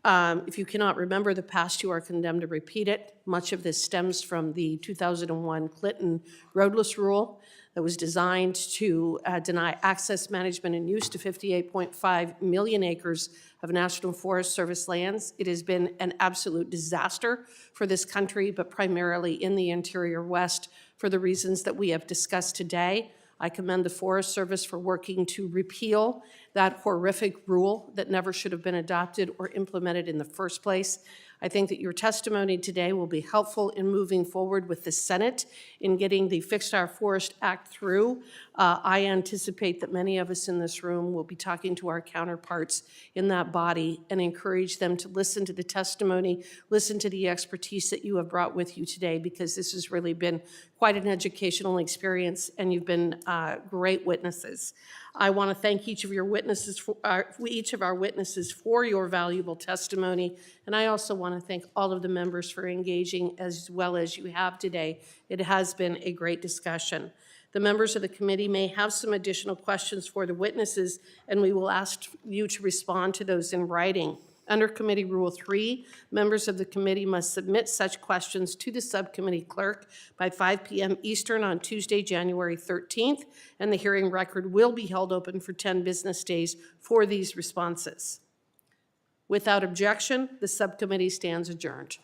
If you cannot remember the past, you are condemned to repeat it. Much of this stems from the 2001 Clinton roadless rule that was designed to deny access, management, and use to 58.5 million acres of National Forest Service lands. It has been an absolute disaster for this country, but primarily in the interior West for the reasons that we have discussed today. I commend the Forest Service for working to repeal that horrific rule that never should have been adopted or implemented in the first place. I think that your testimony today will be helpful in moving forward with the Senate in getting the Fix Our Forest Act through. I anticipate that many of us in this room will be talking to our counterparts in that body and encourage them to listen to the testimony, listen to the expertise that you have brought with you today, because this has really been quite an educational experience, and you've been great witnesses. I want to thank each of our witnesses for your valuable testimony, and I also want to thank all of the members for engaging as well as you have today. It has been a great discussion. The members of the committee may have some additional questions for the witnesses, and we will ask you to respond to those in writing. Under Committee Rule 3, members of the committee must submit such questions to the subcommittee clerk by 5 p.m. Eastern on Tuesday, January 13th, and the hearing record will be held open for 10 business days for these responses. Without objection, the subcommittee stands adjourned.